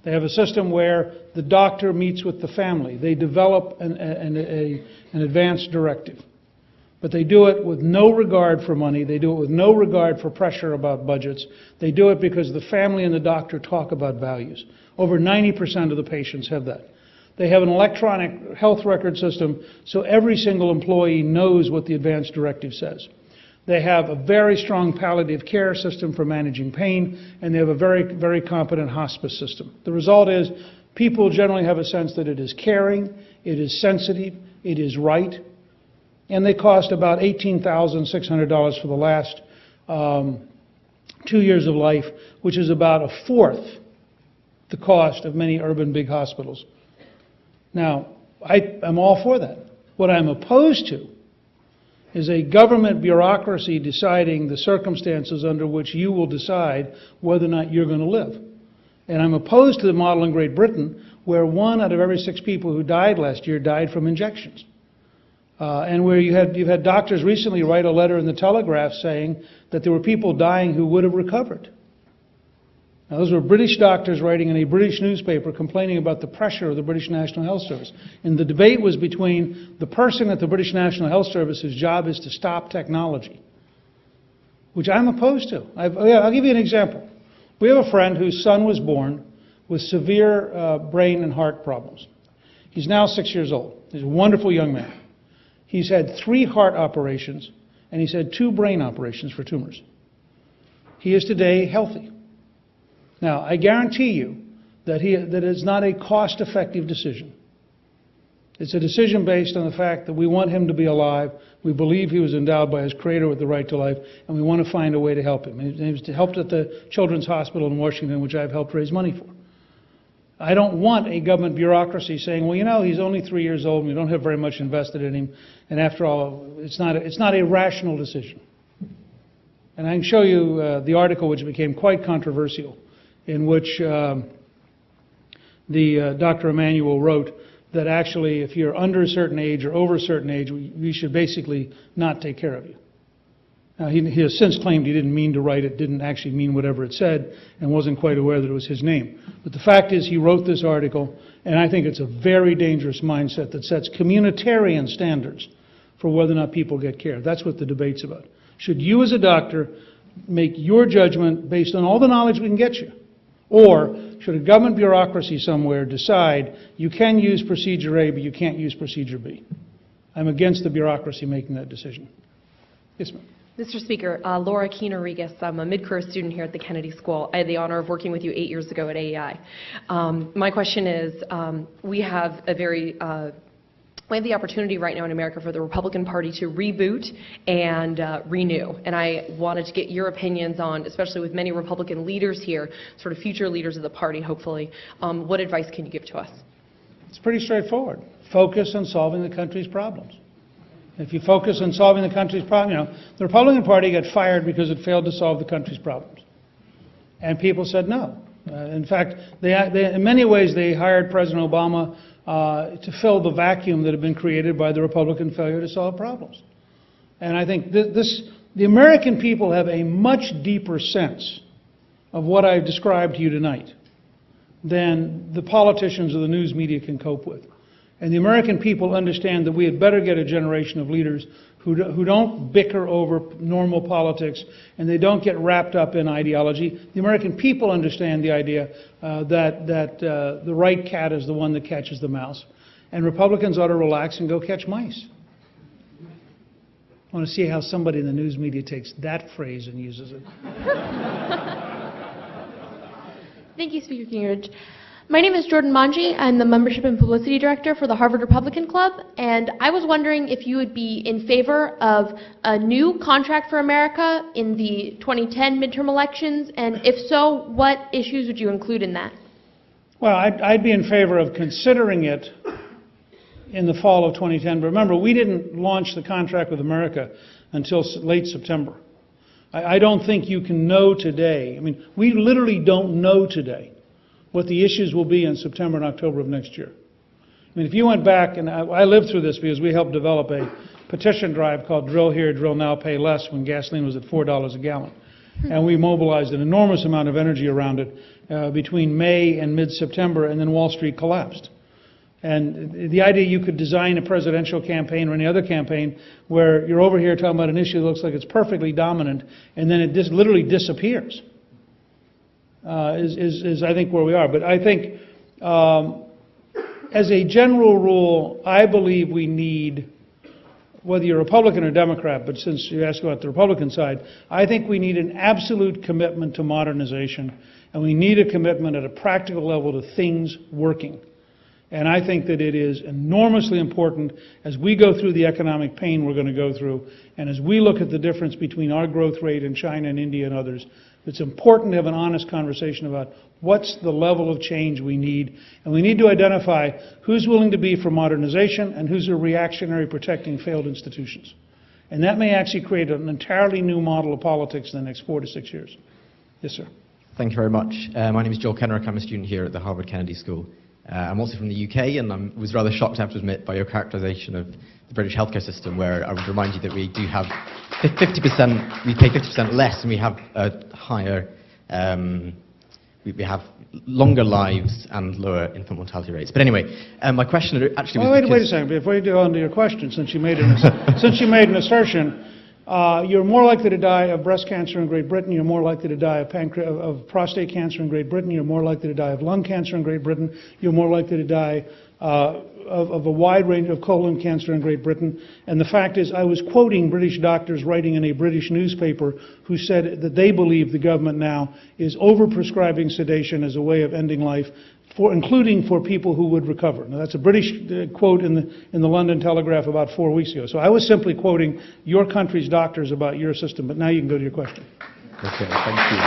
They have a system where the doctor meets with the family. They develop an advance directive. But they do it with no regard for money. They do it with no regard for pressure about budgets. They do it because the family and the doctor talk about values. Over 90% of the patients have that. They have an electronic health record system, so every single employee knows what the advance directive says. They have a very strong palliative care system for managing pain, and they have a very, very competent hospice system. The result is people generally have a sense that it is caring, it is sensitive, it is right, and they cost about $18,600 for the last 2 years of life, which is about a fourth the cost of many urban big hospitals. Now, I'm all for that. What I'm opposed to is a government bureaucracy deciding the circumstances under which you will decide whether or not you're going to live. And I'm opposed to the model in Great Britain where 1 out of every 6 people who died last year died from injections. And where you've had doctors recently write a letter in the Telegraph saying that there were people dying who would have recovered. Now, those were British doctors writing in a British newspaper complaining about the pressure of the British National Health Service. And the debate was between the person at the British National Health Service whose job is to stop technology, which I'm opposed to. I'll give you an example. We have a friend whose son was born with severe brain and heart problems. He's now 6 years old. He's a wonderful young man. He's had 3 heart operations, and he's had 2 brain operations for tumors. He is today healthy. Now, I guarantee you that it's not a cost-effective decision. It's a decision based on the fact that we want him to be alive, we believe he was endowed by his Creator with the right to life, and we want to find a way to help him. He was helped at the Children's Hospital in Washington, which I've helped raise money for. I don't want a government bureaucracy saying, well, you know, he's only 3 years old and we don't have very much invested in him, and after all, it's not a rational decision. And I can show you the article which became quite controversial, in which Dr. Emanuel wrote that actually if you're under a certain age or over a certain age, we should basically not take care of you. Now, he has since claimed he didn't mean to write it, didn't actually mean whatever it said, and wasn't quite aware that it was his name. But the fact is he wrote this article, and I think it's a very dangerous mindset that sets communitarian standards for whether or not people get care. That's what the debate's about. Should you as a doctor make your judgment based on all the knowledge we can get you? Or should a government bureaucracy somewhere decide you can use procedure A, but you can't use procedure B? I'm against the bureaucracy making that decision. Yes, ma'am. Mr. Speaker, Laura Keener-Regas, I'm a mid-career student here at the Kennedy School. I had the honor of working with you 8 years ago at AEI. My question is, we have the opportunity right now in America for the Republican Party to reboot and renew. And I wanted to get your opinions on, especially with many Republican leaders here, sort of future leaders of the party, hopefully, what advice can you give to us? It's pretty straightforward. Focus on solving the country's problems. If you focus on solving the country's problems, you know, the Republican Party got fired because it failed to solve the country's problems. And people said no. In fact, in many ways, they hired President Obama to fill the vacuum that had been created by the Republican failure to solve problems. And I think the American people have a much deeper sense of what I've described to you tonight than the politicians or the news media can cope with. And the American people understand that we had better get a generation of leaders who don't bicker over normal politics and they don't get wrapped up in ideology. The American people understand the idea that the right cat is the one that catches the mouse. And Republicans ought to relax and go catch mice. I want to see how somebody in the news media takes that phrase and uses it. Thank you, Speaker Gingrich. My name is Jordan Manji. I'm the Membership and Publicity Director for the Harvard Republican Club, and I was wondering if you would be in favor of a new contract for America in the 2010 midterm elections, and if so, what issues would you include in that? Well, I'd be in favor of considering it in the fall of 2010. But remember, we didn't launch the contract with America until late September. I don't think you can know today. I mean, we literally don't know today what the issues will be in September and October of next year. I mean, if you went back, and I lived through this because we helped develop a petition drive called Drill Here, Drill Now, Pay Less when gasoline was at $4 a gallon. And we mobilized an enormous amount of energy around it between May and mid-September, and then Wall Street collapsed. And the idea you could design a presidential campaign or any other campaign where you're over here talking about an issue that looks like it's perfectly dominant, and then it literally disappears. Is I think where we are. But I think as a general rule, I believe we need, whether you're Republican or Democrat, but since you asked about the Republican side, I think we need an absolute commitment to modernization, and we need a commitment at a practical level to things working. And I think that it is enormously important as we go through the economic pain we're going to go through, and as we look at the difference between our growth rate in China and India and others, it's important to have an honest conversation about what's the level of change we need. And we need to identify who's willing to be for modernization and who's a reactionary protecting failed institutions. And that may actually create an entirely new model of politics in the next 4 to 6 years. Yes, sir. Thank you very much. My name is Joel Kenrick. I'm a student here at the Harvard Kennedy School. I'm also from the UK, and I was rather shocked, I have to admit, by your characterization of the British healthcare system, where I would remind you that we do have 50%, we pay 50% less, and we have a higher, we have longer lives and lower infant mortality rates. But anyway, my question actually was... Wait a second, before you go on to your question, since you made an assertion, you're more likely to die of breast cancer in Great Britain, you're more likely to die of prostate cancer in Great Britain, you're more likely to die of lung cancer in Great Britain, you're more likely to die of a wide range of colon cancer in Great Britain. And the fact is, I was quoting British doctors writing in a British newspaper who said that they believe the government now is overprescribing sedation as a way of ending life, including for people who would recover. Now, that's a British quote in the London Telegraph about 4 weeks ago. So I was simply quoting your country's doctors about your system, but now you can go to your question. Okay, thank you.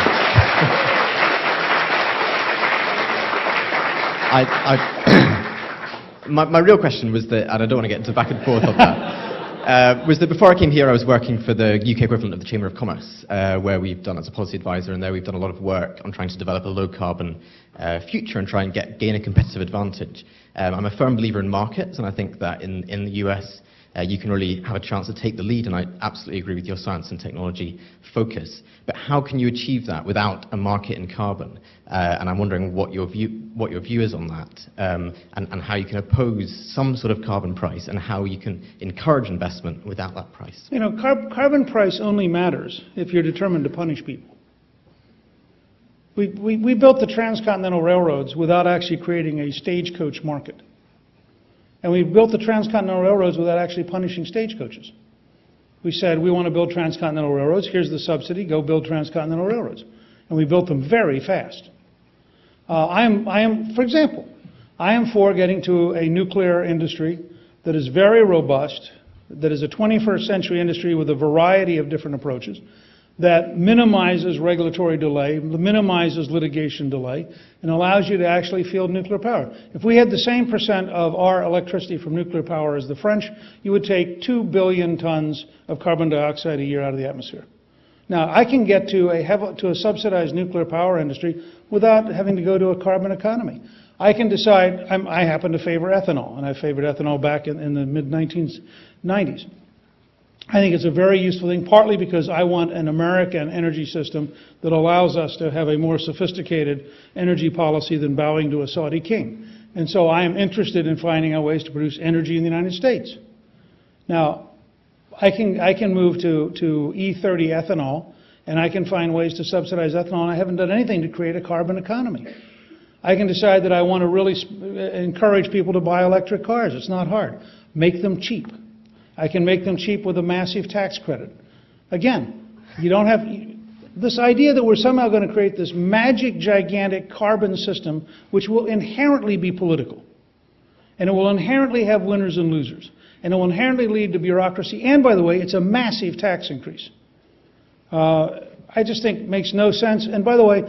My real question was that, and I don't want to get into back and forth on that, was that before I came here I was working for the UK equivalent of the Chamber of Commerce, where we've done as a policy advisor, and there we've done a lot of work on trying to develop a low-carbon future and try and gain a competitive advantage. I'm a firm believer in markets, and I think that in the US you can really have a chance to take the lead, and I absolutely agree with your science and technology focus. But how can you achieve that without a market in carbon? And I'm wondering what your view is on that, and how you can oppose some sort of carbon price, and how you can encourage investment without that price. You know, carbon price only matters if you're determined to punish people. We built the transcontinental railroads without actually creating a stagecoach market. And we built the transcontinental railroads without actually punishing stagecoaches. We said, we want to build transcontinental railroads, here's the subsidy, go build transcontinental railroads. And we built them very fast. For example, I am for getting to a nuclear industry that is very robust, that is a 21st century industry with a variety of different approaches, that minimizes regulatory delay, minimizes litigation delay, and allows you to actually field nuclear power. If we had the same percent of our electricity from nuclear power as the French, you would take 2 billion tons of carbon dioxide a year out of the atmosphere. Now, I can get to a subsidized nuclear power industry without having to go to a carbon economy. I can decide, I happen to favor ethanol, and I favored ethanol back in the mid-1990s. I think it's a very useful thing, partly because I want an American energy system that allows us to have a more sophisticated energy policy than bowing to a Saudi king. And so I am interested in finding out ways to produce energy in the United States. Now, I can move to E30 ethanol, and I can find ways to subsidize ethanol, and I haven't done anything to create a carbon economy. I can decide that I want to really encourage people to buy electric cars. It's not hard. Make them cheap. I can make them cheap with a massive tax credit. Again, you don't have this idea that we're somehow going to create this magic, gigantic carbon system which will inherently be political. And it will inherently have winners and losers. And it will inherently lead to bureaucracy. And, by the way, it's a massive tax increase. I just think makes no sense. And, by the way,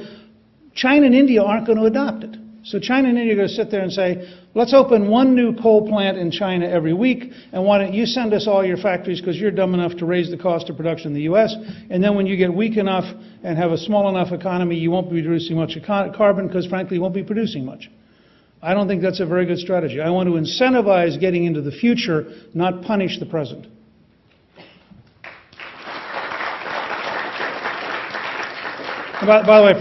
China and India aren't going to adopt it. So China and India are going to sit there and say, let's open one new coal plant in China every week, and why don't you send us all your factories because you're dumb enough to raise the cost of production in the U.S., and then when you get weak enough and have a small enough economy, you won't be producing much carbon because, frankly, you won't be producing much. I don't think that's a very good strategy. I want to incentivize getting into the future, not punish the present. By the way,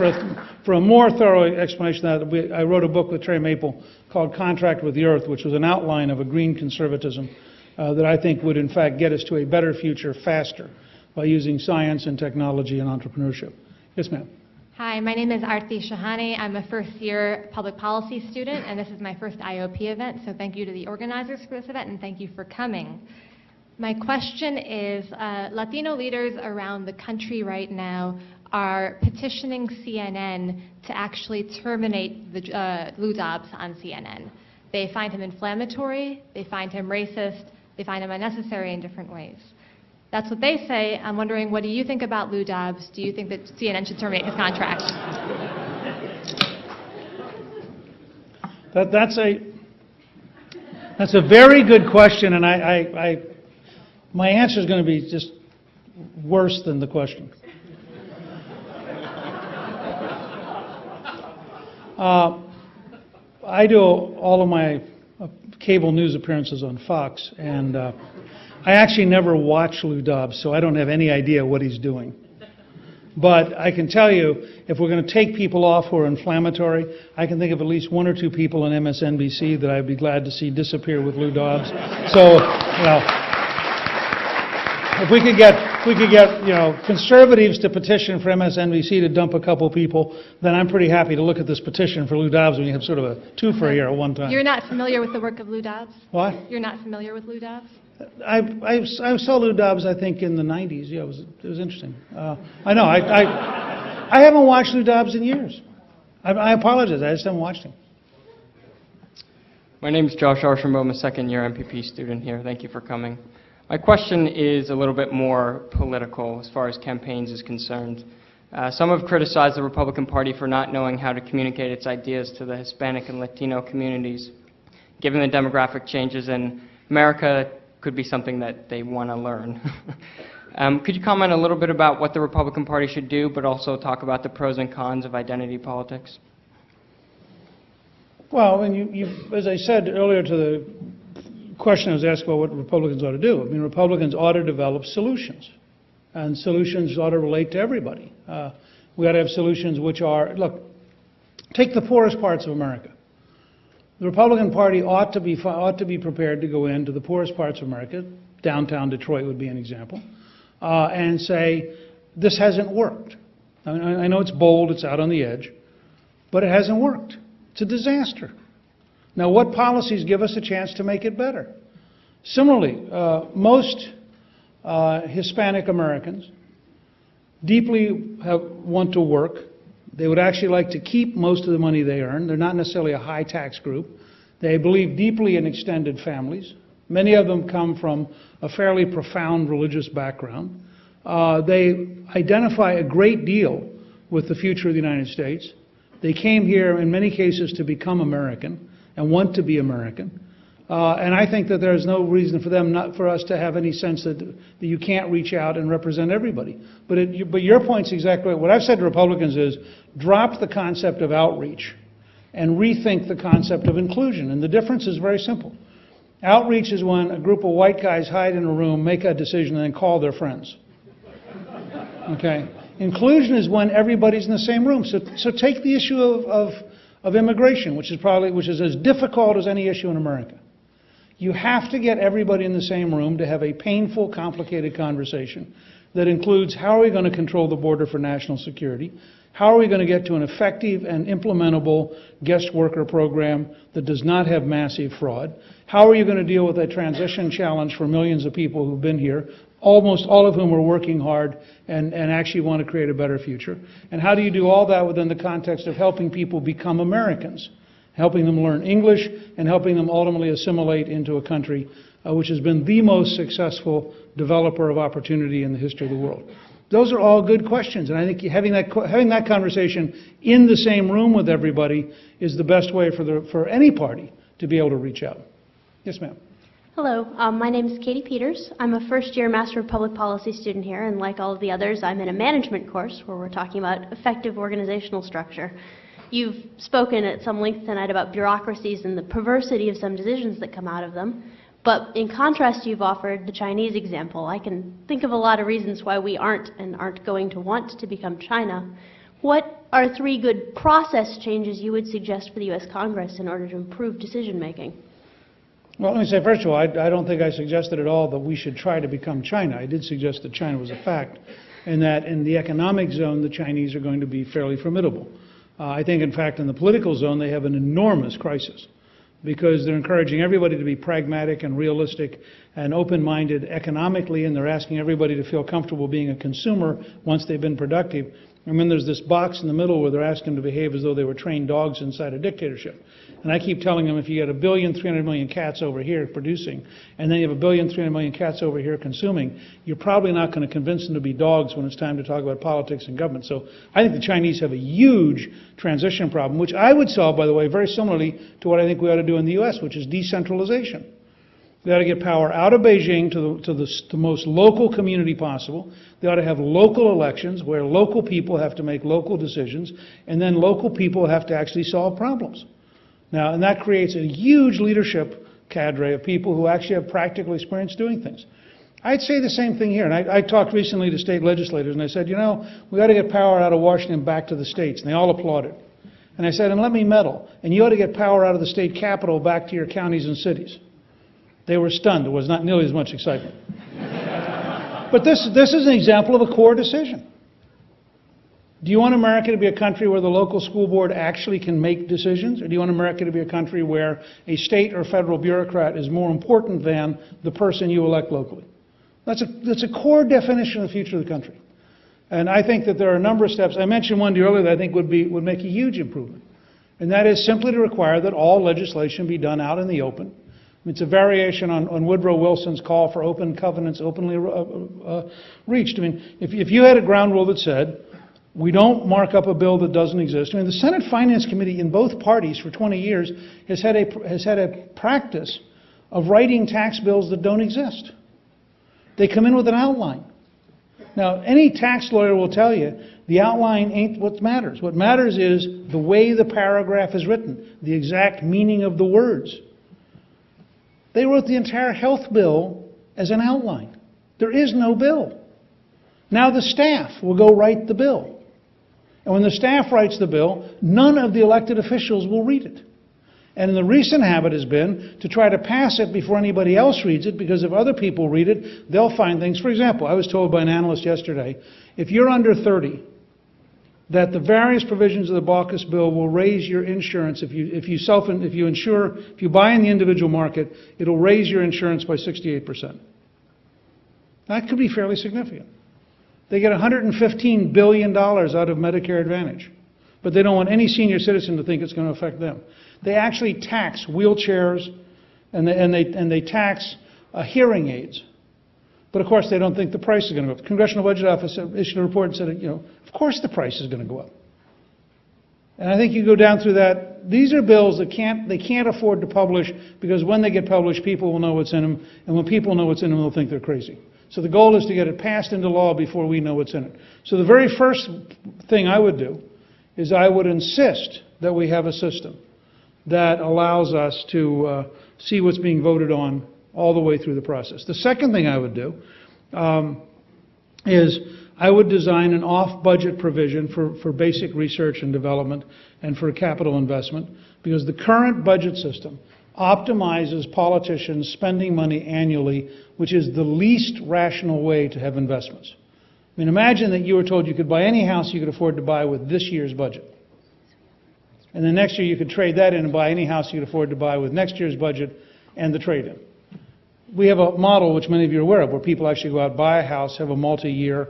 for a more thorough explanation of that, I wrote a book with Trey Maple called Contract with the Earth, which was an outline of a green conservatism that I think would, in fact, get us to a better future faster by using science and technology and entrepreneurship. Yes, ma'am. Hi, my name is Arti Shahani. I'm a first-year public policy student, and this is my first IOP event, so thank you to the organizers for this event, and thank you for coming. My question is, Latino leaders around the country right now are petitioning CNN to actually terminate Lou Dobbs on CNN. They find him inflammatory, they find him racist, they find him unnecessary in different ways. That's what they say. I'm wondering, what do you think about Lou Dobbs? Do you think that CNN should terminate his contract? That's a very good question, and my answer is going to be just worse than the question. I do all of my cable news appearances on Fox, and I actually never watch Lou Dobbs, so I don't have any idea what he's doing. But I can tell you, if we're going to take people off who are inflammatory, I can think of at least one or two people on MSNBC that I'd be glad to see disappear with Lou Dobbs. So, you know, if we could get conservatives to petition for MSNBC to dump a couple people, then I'm pretty happy to look at this petition for Lou Dobbs when you have sort of a twofer here at one time. You're not familiar with the work of Lou Dobbs? What? You're not familiar with Lou Dobbs? I saw Lou Dobbs, I think, in the 90s. Yeah, it was interesting. I know. I haven't watched Lou Dobbs in years. I apologize. I just haven't watched him. My name is Josh Archambault. I'm a second-year MPP student here. Thank you for coming. My question is a little bit more political as far as campaigns is concerned. Some have criticized the Republican Party for not knowing how to communicate its ideas to the Hispanic and Latino communities. Given the demographic changes in America, could be something that they want to learn. Could you comment a little bit about what the Republican Party should do, but also talk about the pros and cons of identity politics? Well, and as I said earlier to the question I was asked about what Republicans ought to do, I mean, Republicans ought to develop solutions, and solutions ought to relate to everybody. We ought to have solutions which are, look, take the poorest parts of America. The Republican Party ought to be prepared to go into the poorest parts of America, downtown Detroit would be an example, and say, this hasn't worked. I know it's bold, it's out on the edge, but it hasn't worked. It's a disaster. Now, what policies give us a chance to make it better? Similarly, most Hispanic Americans deeply want to work. They would actually like to keep most of the money they earn. They're not necessarily a high tax group. They believe deeply in extended families. Many of them come from a fairly profound religious background. They identify a great deal with the future of the United States. They came here, in many cases, to become American and want to be American. And I think that there's no reason for them, not for us to have any sense that you can't reach out and represent everybody. But your point's exactly right. What I've said to Republicans is drop the concept of outreach and rethink the concept of inclusion. And the difference is very simple. Outreach is when a group of white guys hide in a room, make a decision, and then call their friends. Okay? Inclusion is when everybody's in the same room. So take the issue of immigration, which is as difficult as any issue in America. You have to get everybody in the same room to have a painful, complicated conversation that includes how are we going to control the border for national security? How are we going to get to an effective and implementable guest worker program that does not have massive fraud? How are you going to deal with that transition challenge for millions of people who've been here, almost all of whom are working hard and actually want to create a better future? And how do you do all that within the context of helping people become Americans, helping them learn English and helping them ultimately assimilate into a country which has been the most successful developer of opportunity in the history of the world? Those are all good questions, and I think having that conversation in the same room with everybody is the best way for any party to be able to reach out. Yes, ma'am. Hello, my name is Katie Peters. I'm a first-year Master of Public Policy student here, and like all of the others, I'm in a management course where we're talking about effective organizational structure. You've spoken at some length tonight about bureaucracies and the perversity of some decisions that come out of them. But in contrast, you've offered the Chinese example. I can think of a lot of reasons why we aren't going to want to become China. What are 3 good process changes you would suggest for the U.S. Congress in order to improve decision-making? Well, let me say, first of all, I don't think I suggested at all that we should try to become China. I did suggest that China was a fact, and that in the economic zone, the Chinese are going to be fairly formidable. I think, in fact, in the political zone, they have an enormous crisis, because they're encouraging everybody to be pragmatic and realistic and open-minded economically, and they're asking everybody to feel comfortable being a consumer once they've been productive. And then there's this box in the middle where they're asking them to behave as though they were trained dogs inside a dictatorship. And I keep telling them, if you get 1,300,000,000 cats over here producing, and then you have 1,300,000,000 cats over here consuming, you're probably not going to convince them to be dogs when it's time to talk about politics and government. So I think the Chinese have a huge transition problem, which I would solve, by the way, very similarly to what I think we ought to do in the U.S., which is decentralization. They ought to get power out of Beijing to the most local community possible. They ought to have local elections where local people have to make local decisions, and then local people have to actually solve problems. Now, and that creates a huge leadership cadre of people who actually have practical experience doing things. I'd say the same thing here. And I talked recently to state legislators, and I said, you know, we ought to get power out of Washington back to the states. And they all applauded. And I said, and let me meddle. And you ought to get power out of the state capital back to your counties and cities. They were stunned. There was not nearly as much excitement. But this is an example of a core decision. Do you want America to be a country where the local school board actually can make decisions? Or do you want America to be a country where a state or federal bureaucrat is more important than the person you elect locally? That's a core definition of the future of the country. And I think that there are a number of steps. I mentioned one to you earlier that I think would make a huge improvement. And that is simply to require that all legislation be done out in the open. It's a variation on Woodrow Wilson's call for open covenants openly reached. I mean, if you had a ground rule that said, we don't mark up a bill that doesn't exist. I mean, the Senate Finance Committee in both parties for 20 years has had a practice of writing tax bills that don't exist. They come in with an outline. Now, any tax lawyer will tell you the outline ain't what matters. What matters is the way the paragraph is written, the exact meaning of the words. They wrote the entire health bill as an outline. There is no bill. Now the staff will go write the bill. And when the staff writes the bill, none of the elected officials will read it. And the recent habit has been to try to pass it before anybody else reads it, because if other people read it, they'll find things. For example, I was told by an analyst yesterday, if you're under 30, that the various provisions of the Baucus bill will raise your insurance. If you buy in the individual market, it'll raise your insurance by 68%. That could be fairly significant. They get $115 billion out of Medicare Advantage, but they don't want any senior citizen to think it's going to affect them. They actually tax wheelchairs and they tax hearing aids. But of course, they don't think the price is going to go up. The Congressional Budget Office issued a report and said, of course the price is going to go up. And I think you go down through that. These are bills that they can't afford to publish, because when they get published, people will know what's in them. And when people know what's in them, they'll think they're crazy. So the goal is to get it passed into law before we know what's in it. So the very first thing I would do is I would insist that we have a system that allows us to see what's being voted on all the way through the process. The second thing I would do is I would design an off-budget provision for basic research and development and for capital investment, because the current budget system optimizes politicians spending money annually, which is the least rational way to have investments. I mean, imagine that you were told you could buy any house you could afford to buy with this year's budget. And then next year you could trade that in and buy any house you could afford to buy with next year's budget and the trade-in. We have a model, which many of you are aware of, where people actually go out, buy a house, have a multi-year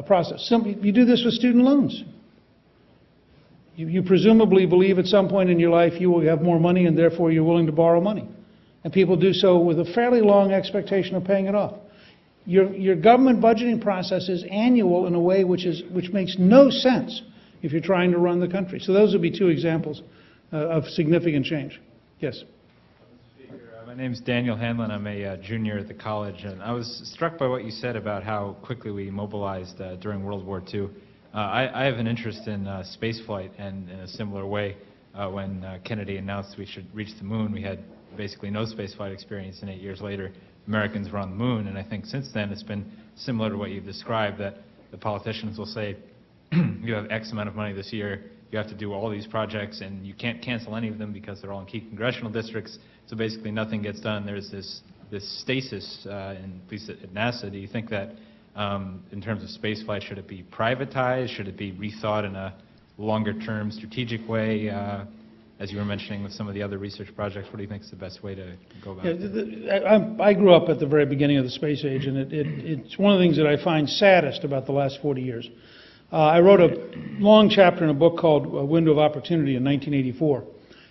process. You do this with student loans. You presumably believe at some point in your life you will have more money and therefore you're willing to borrow money. And people do so with a fairly long expectation of paying it off. Your government budgeting process is annual in a way which makes no sense if you're trying to run the country. So those would be two examples of significant change. Yes? My name's Daniel Hanlon. I'm a junior at the college, and I was struck by what you said about how quickly we mobilized during World War II. I have an interest in spaceflight, and in a similar way, when Kennedy announced we should reach the moon, we had basically no spaceflight experience, and 8 years later, Americans were on the moon. And I think since then it's been similar to what you've described, that the politicians will say, you have X amount of money this year, you have to do all these projects, and you can't cancel any of them because they're all in key congressional districts, so basically nothing gets done. There's this stasis, at least at NASA. Do you think that in terms of spaceflight, should it be privatized? Should it be rethought in a longer-term strategic way? As you were mentioning with some of the other research projects, what do you think is the best way to go about it? I grew up at the very beginning of the space age, and it's one of the things that I find saddest about the last 40 years. I wrote a long chapter in a book called Window of Opportunity in 1984,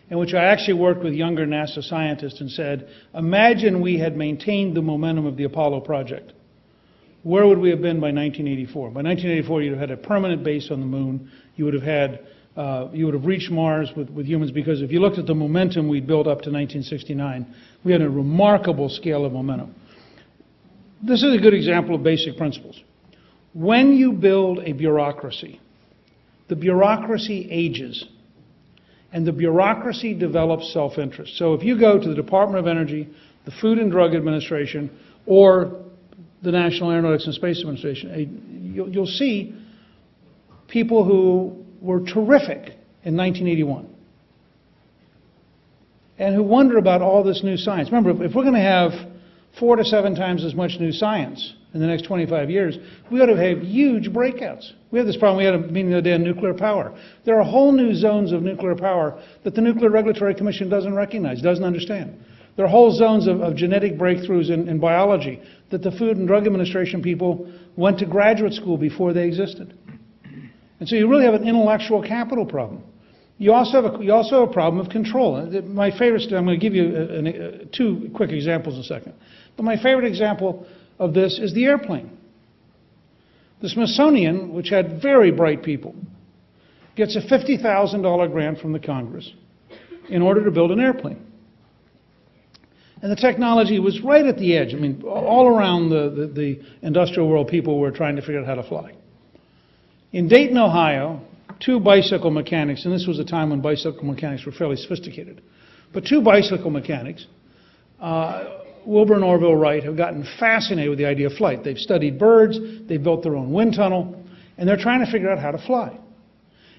in which I actually worked with younger NASA scientists and said, imagine we had maintained the momentum of the Apollo project. Where would we have been by 1984? By 1984, you'd have had a permanent base on the moon. You would have reached Mars with humans, because if you looked at the momentum we'd built up to 1969, we had a remarkable scale of momentum. This is a good example of basic principles. When you build a bureaucracy, the bureaucracy ages, and the bureaucracy develops self-interest. So if you go to the Department of Energy, the Food and Drug Administration, or the National Aeronautics and Space Administration, you'll see people who were terrific in 1981 and who wonder about all this new science. Remember, if we're going to have 4 to 7 times as much new science in the next 25 years, we ought to have huge breakouts. We have this problem. We had a meeting the other day on nuclear power. There are whole new zones of nuclear power that the Nuclear Regulatory Commission doesn't recognize, doesn't understand. There are whole zones of genetic breakthroughs in biology that the Food and Drug Administration people went to graduate school before they existed. And so you really have an intellectual capital problem. You also have a problem of control. My favorite, I'm going to give you 2 quick examples in a second. But my favorite example of this is the airplane. The Smithsonian, which had very bright people, gets a $50,000 grant from the Congress in order to build an airplane. And the technology was right at the edge. I mean, all around the industrial world, people were trying to figure out how to fly. In Dayton, Ohio, 2 bicycle mechanics, and this was a time when bicycle mechanics were fairly sophisticated, but 2 bicycle mechanics, Wilbur and Orville Wright, have gotten fascinated with the idea of flight. They've studied birds, they've built their own wind tunnel, and they're trying to figure out how to fly.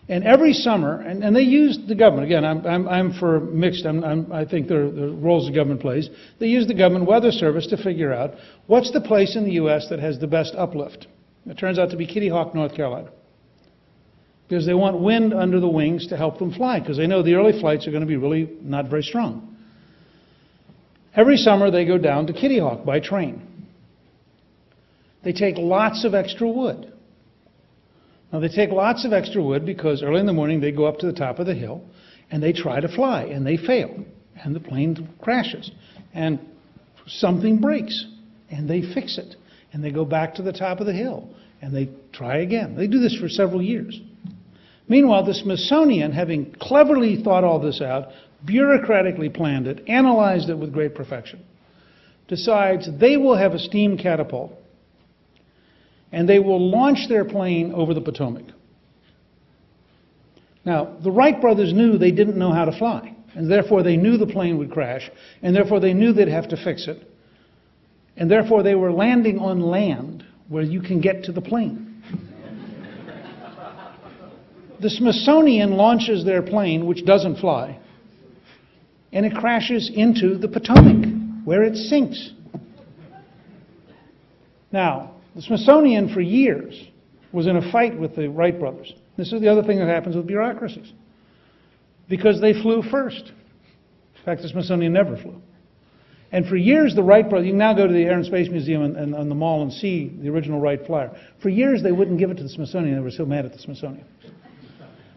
And every summer, and they use the government, again, I'm for mixed, I think there are roles the government plays, they use the government weather service to figure out what's the place in the U.S. that has the best uplift. It turns out to be Kitty Hawk, North Carolina, because they want wind under the wings to help them fly, because they know the early flights are going to be really not very strong. Every summer they go down to Kitty Hawk by train. They take lots of extra wood. Now they take lots of extra wood because early in the morning they go up to the top of the hill and they try to fly, and they fail, and the plane crashes, and something breaks, and they fix it, and they go back to the top of the hill, and they try again. They do this for several years. Meanwhile, the Smithsonian, having cleverly thought all this out, bureaucratically planned it, analyzed it with great perfection, decides they will have a steam catapult, and they will launch their plane over the Potomac. Now, the Wright brothers knew they didn't know how to fly, and therefore they knew the plane would crash, and therefore they knew they'd have to fix it, and therefore they were landing on land where you can get to the plane. The Smithsonian launches their plane, which doesn't fly, and it crashes into the Potomac, where it sinks. Now, The Smithsonian, for years, was in a fight with the Wright brothers. This is the other thing that happens with bureaucracies. Because they flew first. In fact, the Smithsonian never flew. And for years, the Wright brothers, you can now go to the Air and Space Museum and on the mall and see the original Wright flyer. For years, they wouldn't give it to the Smithsonian. They were so mad at the Smithsonian.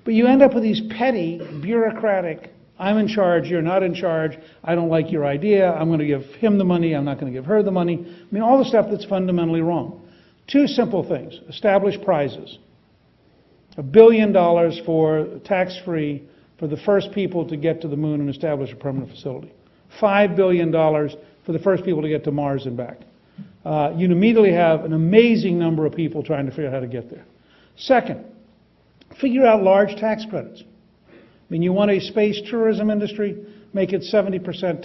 But you end up with these petty, bureaucratic, I'm in charge, you're not in charge, I don't like your idea, I'm going to give him the money, I'm not going to give her the money. I mean, all the stuff that's fundamentally wrong. Two simple things. Establish prizes. $1 billion for tax-free for the first people to get to the moon and establish a permanent facility. $5 billion for the first people to get to Mars and back. You'd immediately have an amazing number of people trying to figure out how to get there. Second, figure out large tax credits. I mean, you want a space tourism industry, make it 70%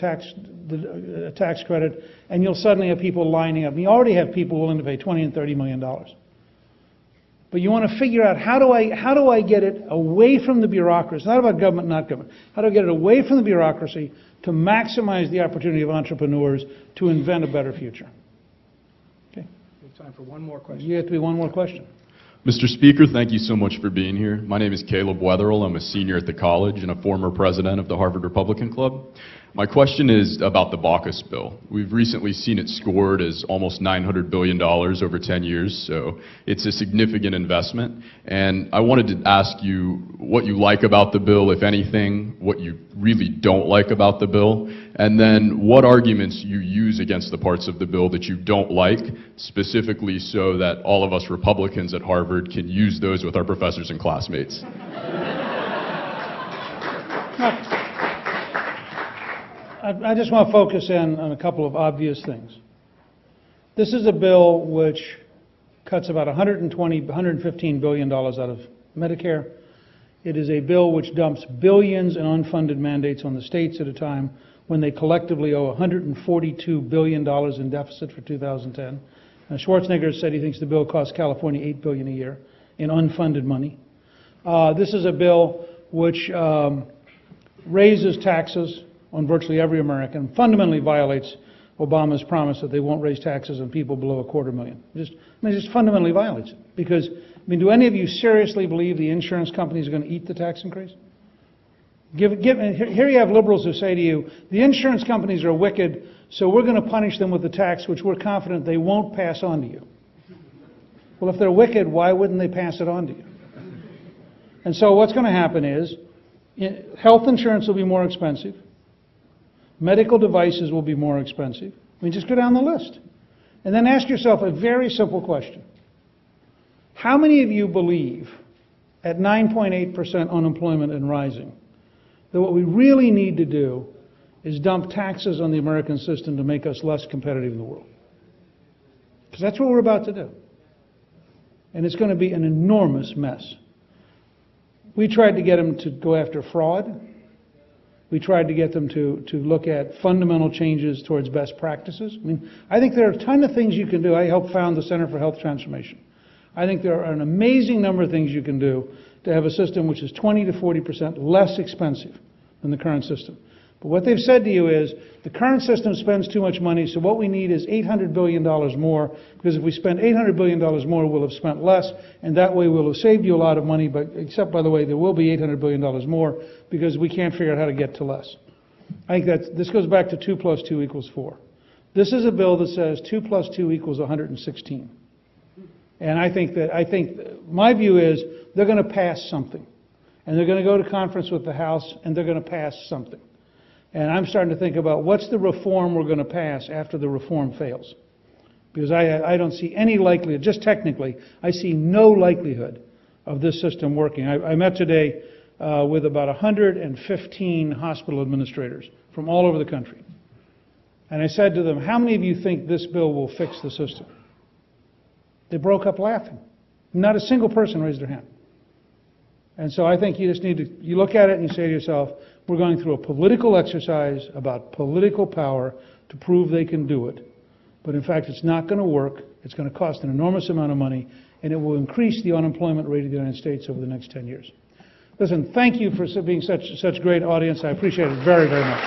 tax credit, and you'll suddenly have people lining up. And you already have people willing to pay $20 and $30 million. But you want to figure out how do I get it away from the bureaucracy? It's not about government, not government. How do I get it away from the bureaucracy to maximize the opportunity of entrepreneurs to invent a better future? Okay. We have time for one more question. You have to be one more question. Mr. Speaker, thank you so much for being here. My name is Caleb Wetherill. I'm a senior at the college and a former president of the Harvard Republican Club. My question is about the Baucus bill. We've recently seen it scored as almost $900 billion over 10 years, so it's a significant investment. And I wanted to ask you what you like about the bill, if anything, what you really don't like about the bill, and then what arguments you use against the parts of the bill that you don't like, specifically so that all of us Republicans at Harvard can use those with our professors and classmates. I just want to focus in on a couple of obvious things. This is a bill which cuts about $115 billion out of Medicare. It is a bill which dumps billions in unfunded mandates on the states at a time when they collectively owe $142 billion in deficit for 2010. And Schwarzenegger said he thinks the bill costs California $8 billion a year in unfunded money. This is a bill which raises taxes on virtually every American, fundamentally violates Obama's promise that they won't raise taxes on people below $250,000. It just fundamentally violates it. Because, I mean, do any of you seriously believe the insurance companies are going to eat the tax increase? Here you have liberals who say to you, the insurance companies are wicked, so we're going to punish them with the tax which we're confident they won't pass on to you. Well, if they're wicked, why wouldn't they pass it on to you? And so what's going to happen is, health insurance will be more expensive. Medical devices will be more expensive. I mean, just go down the list. And then ask yourself a very simple question. How many of you believe, at 9.8% unemployment and rising, that what we really need to do is dump taxes on the American system to make us less competitive in the world? Because that's what we're about to do. And it's going to be an enormous mess. We tried to get them to go after fraud. We tried to get them to look at fundamental changes towards best practices. I mean, I think there are a ton of things you can do. I helped found the Center for Health Transformation. I think there are an amazing number of things you can do to have a system which is 20 to 40% less expensive than the current system. But what they've said to you is, the current system spends too much money, so what we need is $800 billion more, because if we spend $800 billion more, we'll have spent less, and that way we'll have saved you a lot of money, but except, by the way, there will be $800 billion more, because we can't figure out how to get to less. I think this goes back to 2 plus 2 equals 4. This is a bill that says 2 plus 2 equals 116. And I think my view is they're going to pass something. And they're going to go to conference with the House, and they're going to pass something. And I'm starting to think about what's the reform we're going to pass after the reform fails. Because I don't see any likelihood, just technically, I see no likelihood of this system working. I met today with about 115 hospital administrators from all over the country. And I said to them, how many of you think this bill will fix the system? They broke up laughing. Not a single person raised their hand. And so I think you just need to, you look at it and you say to yourself, we're going through a political exercise about political power to prove they can do it. But in fact, it's not going to work. It's going to cost an enormous amount of money, and it will increase the unemployment rate of the United States over the next 10 years. Listen, thank you for being such great audience. I appreciate it very, very much.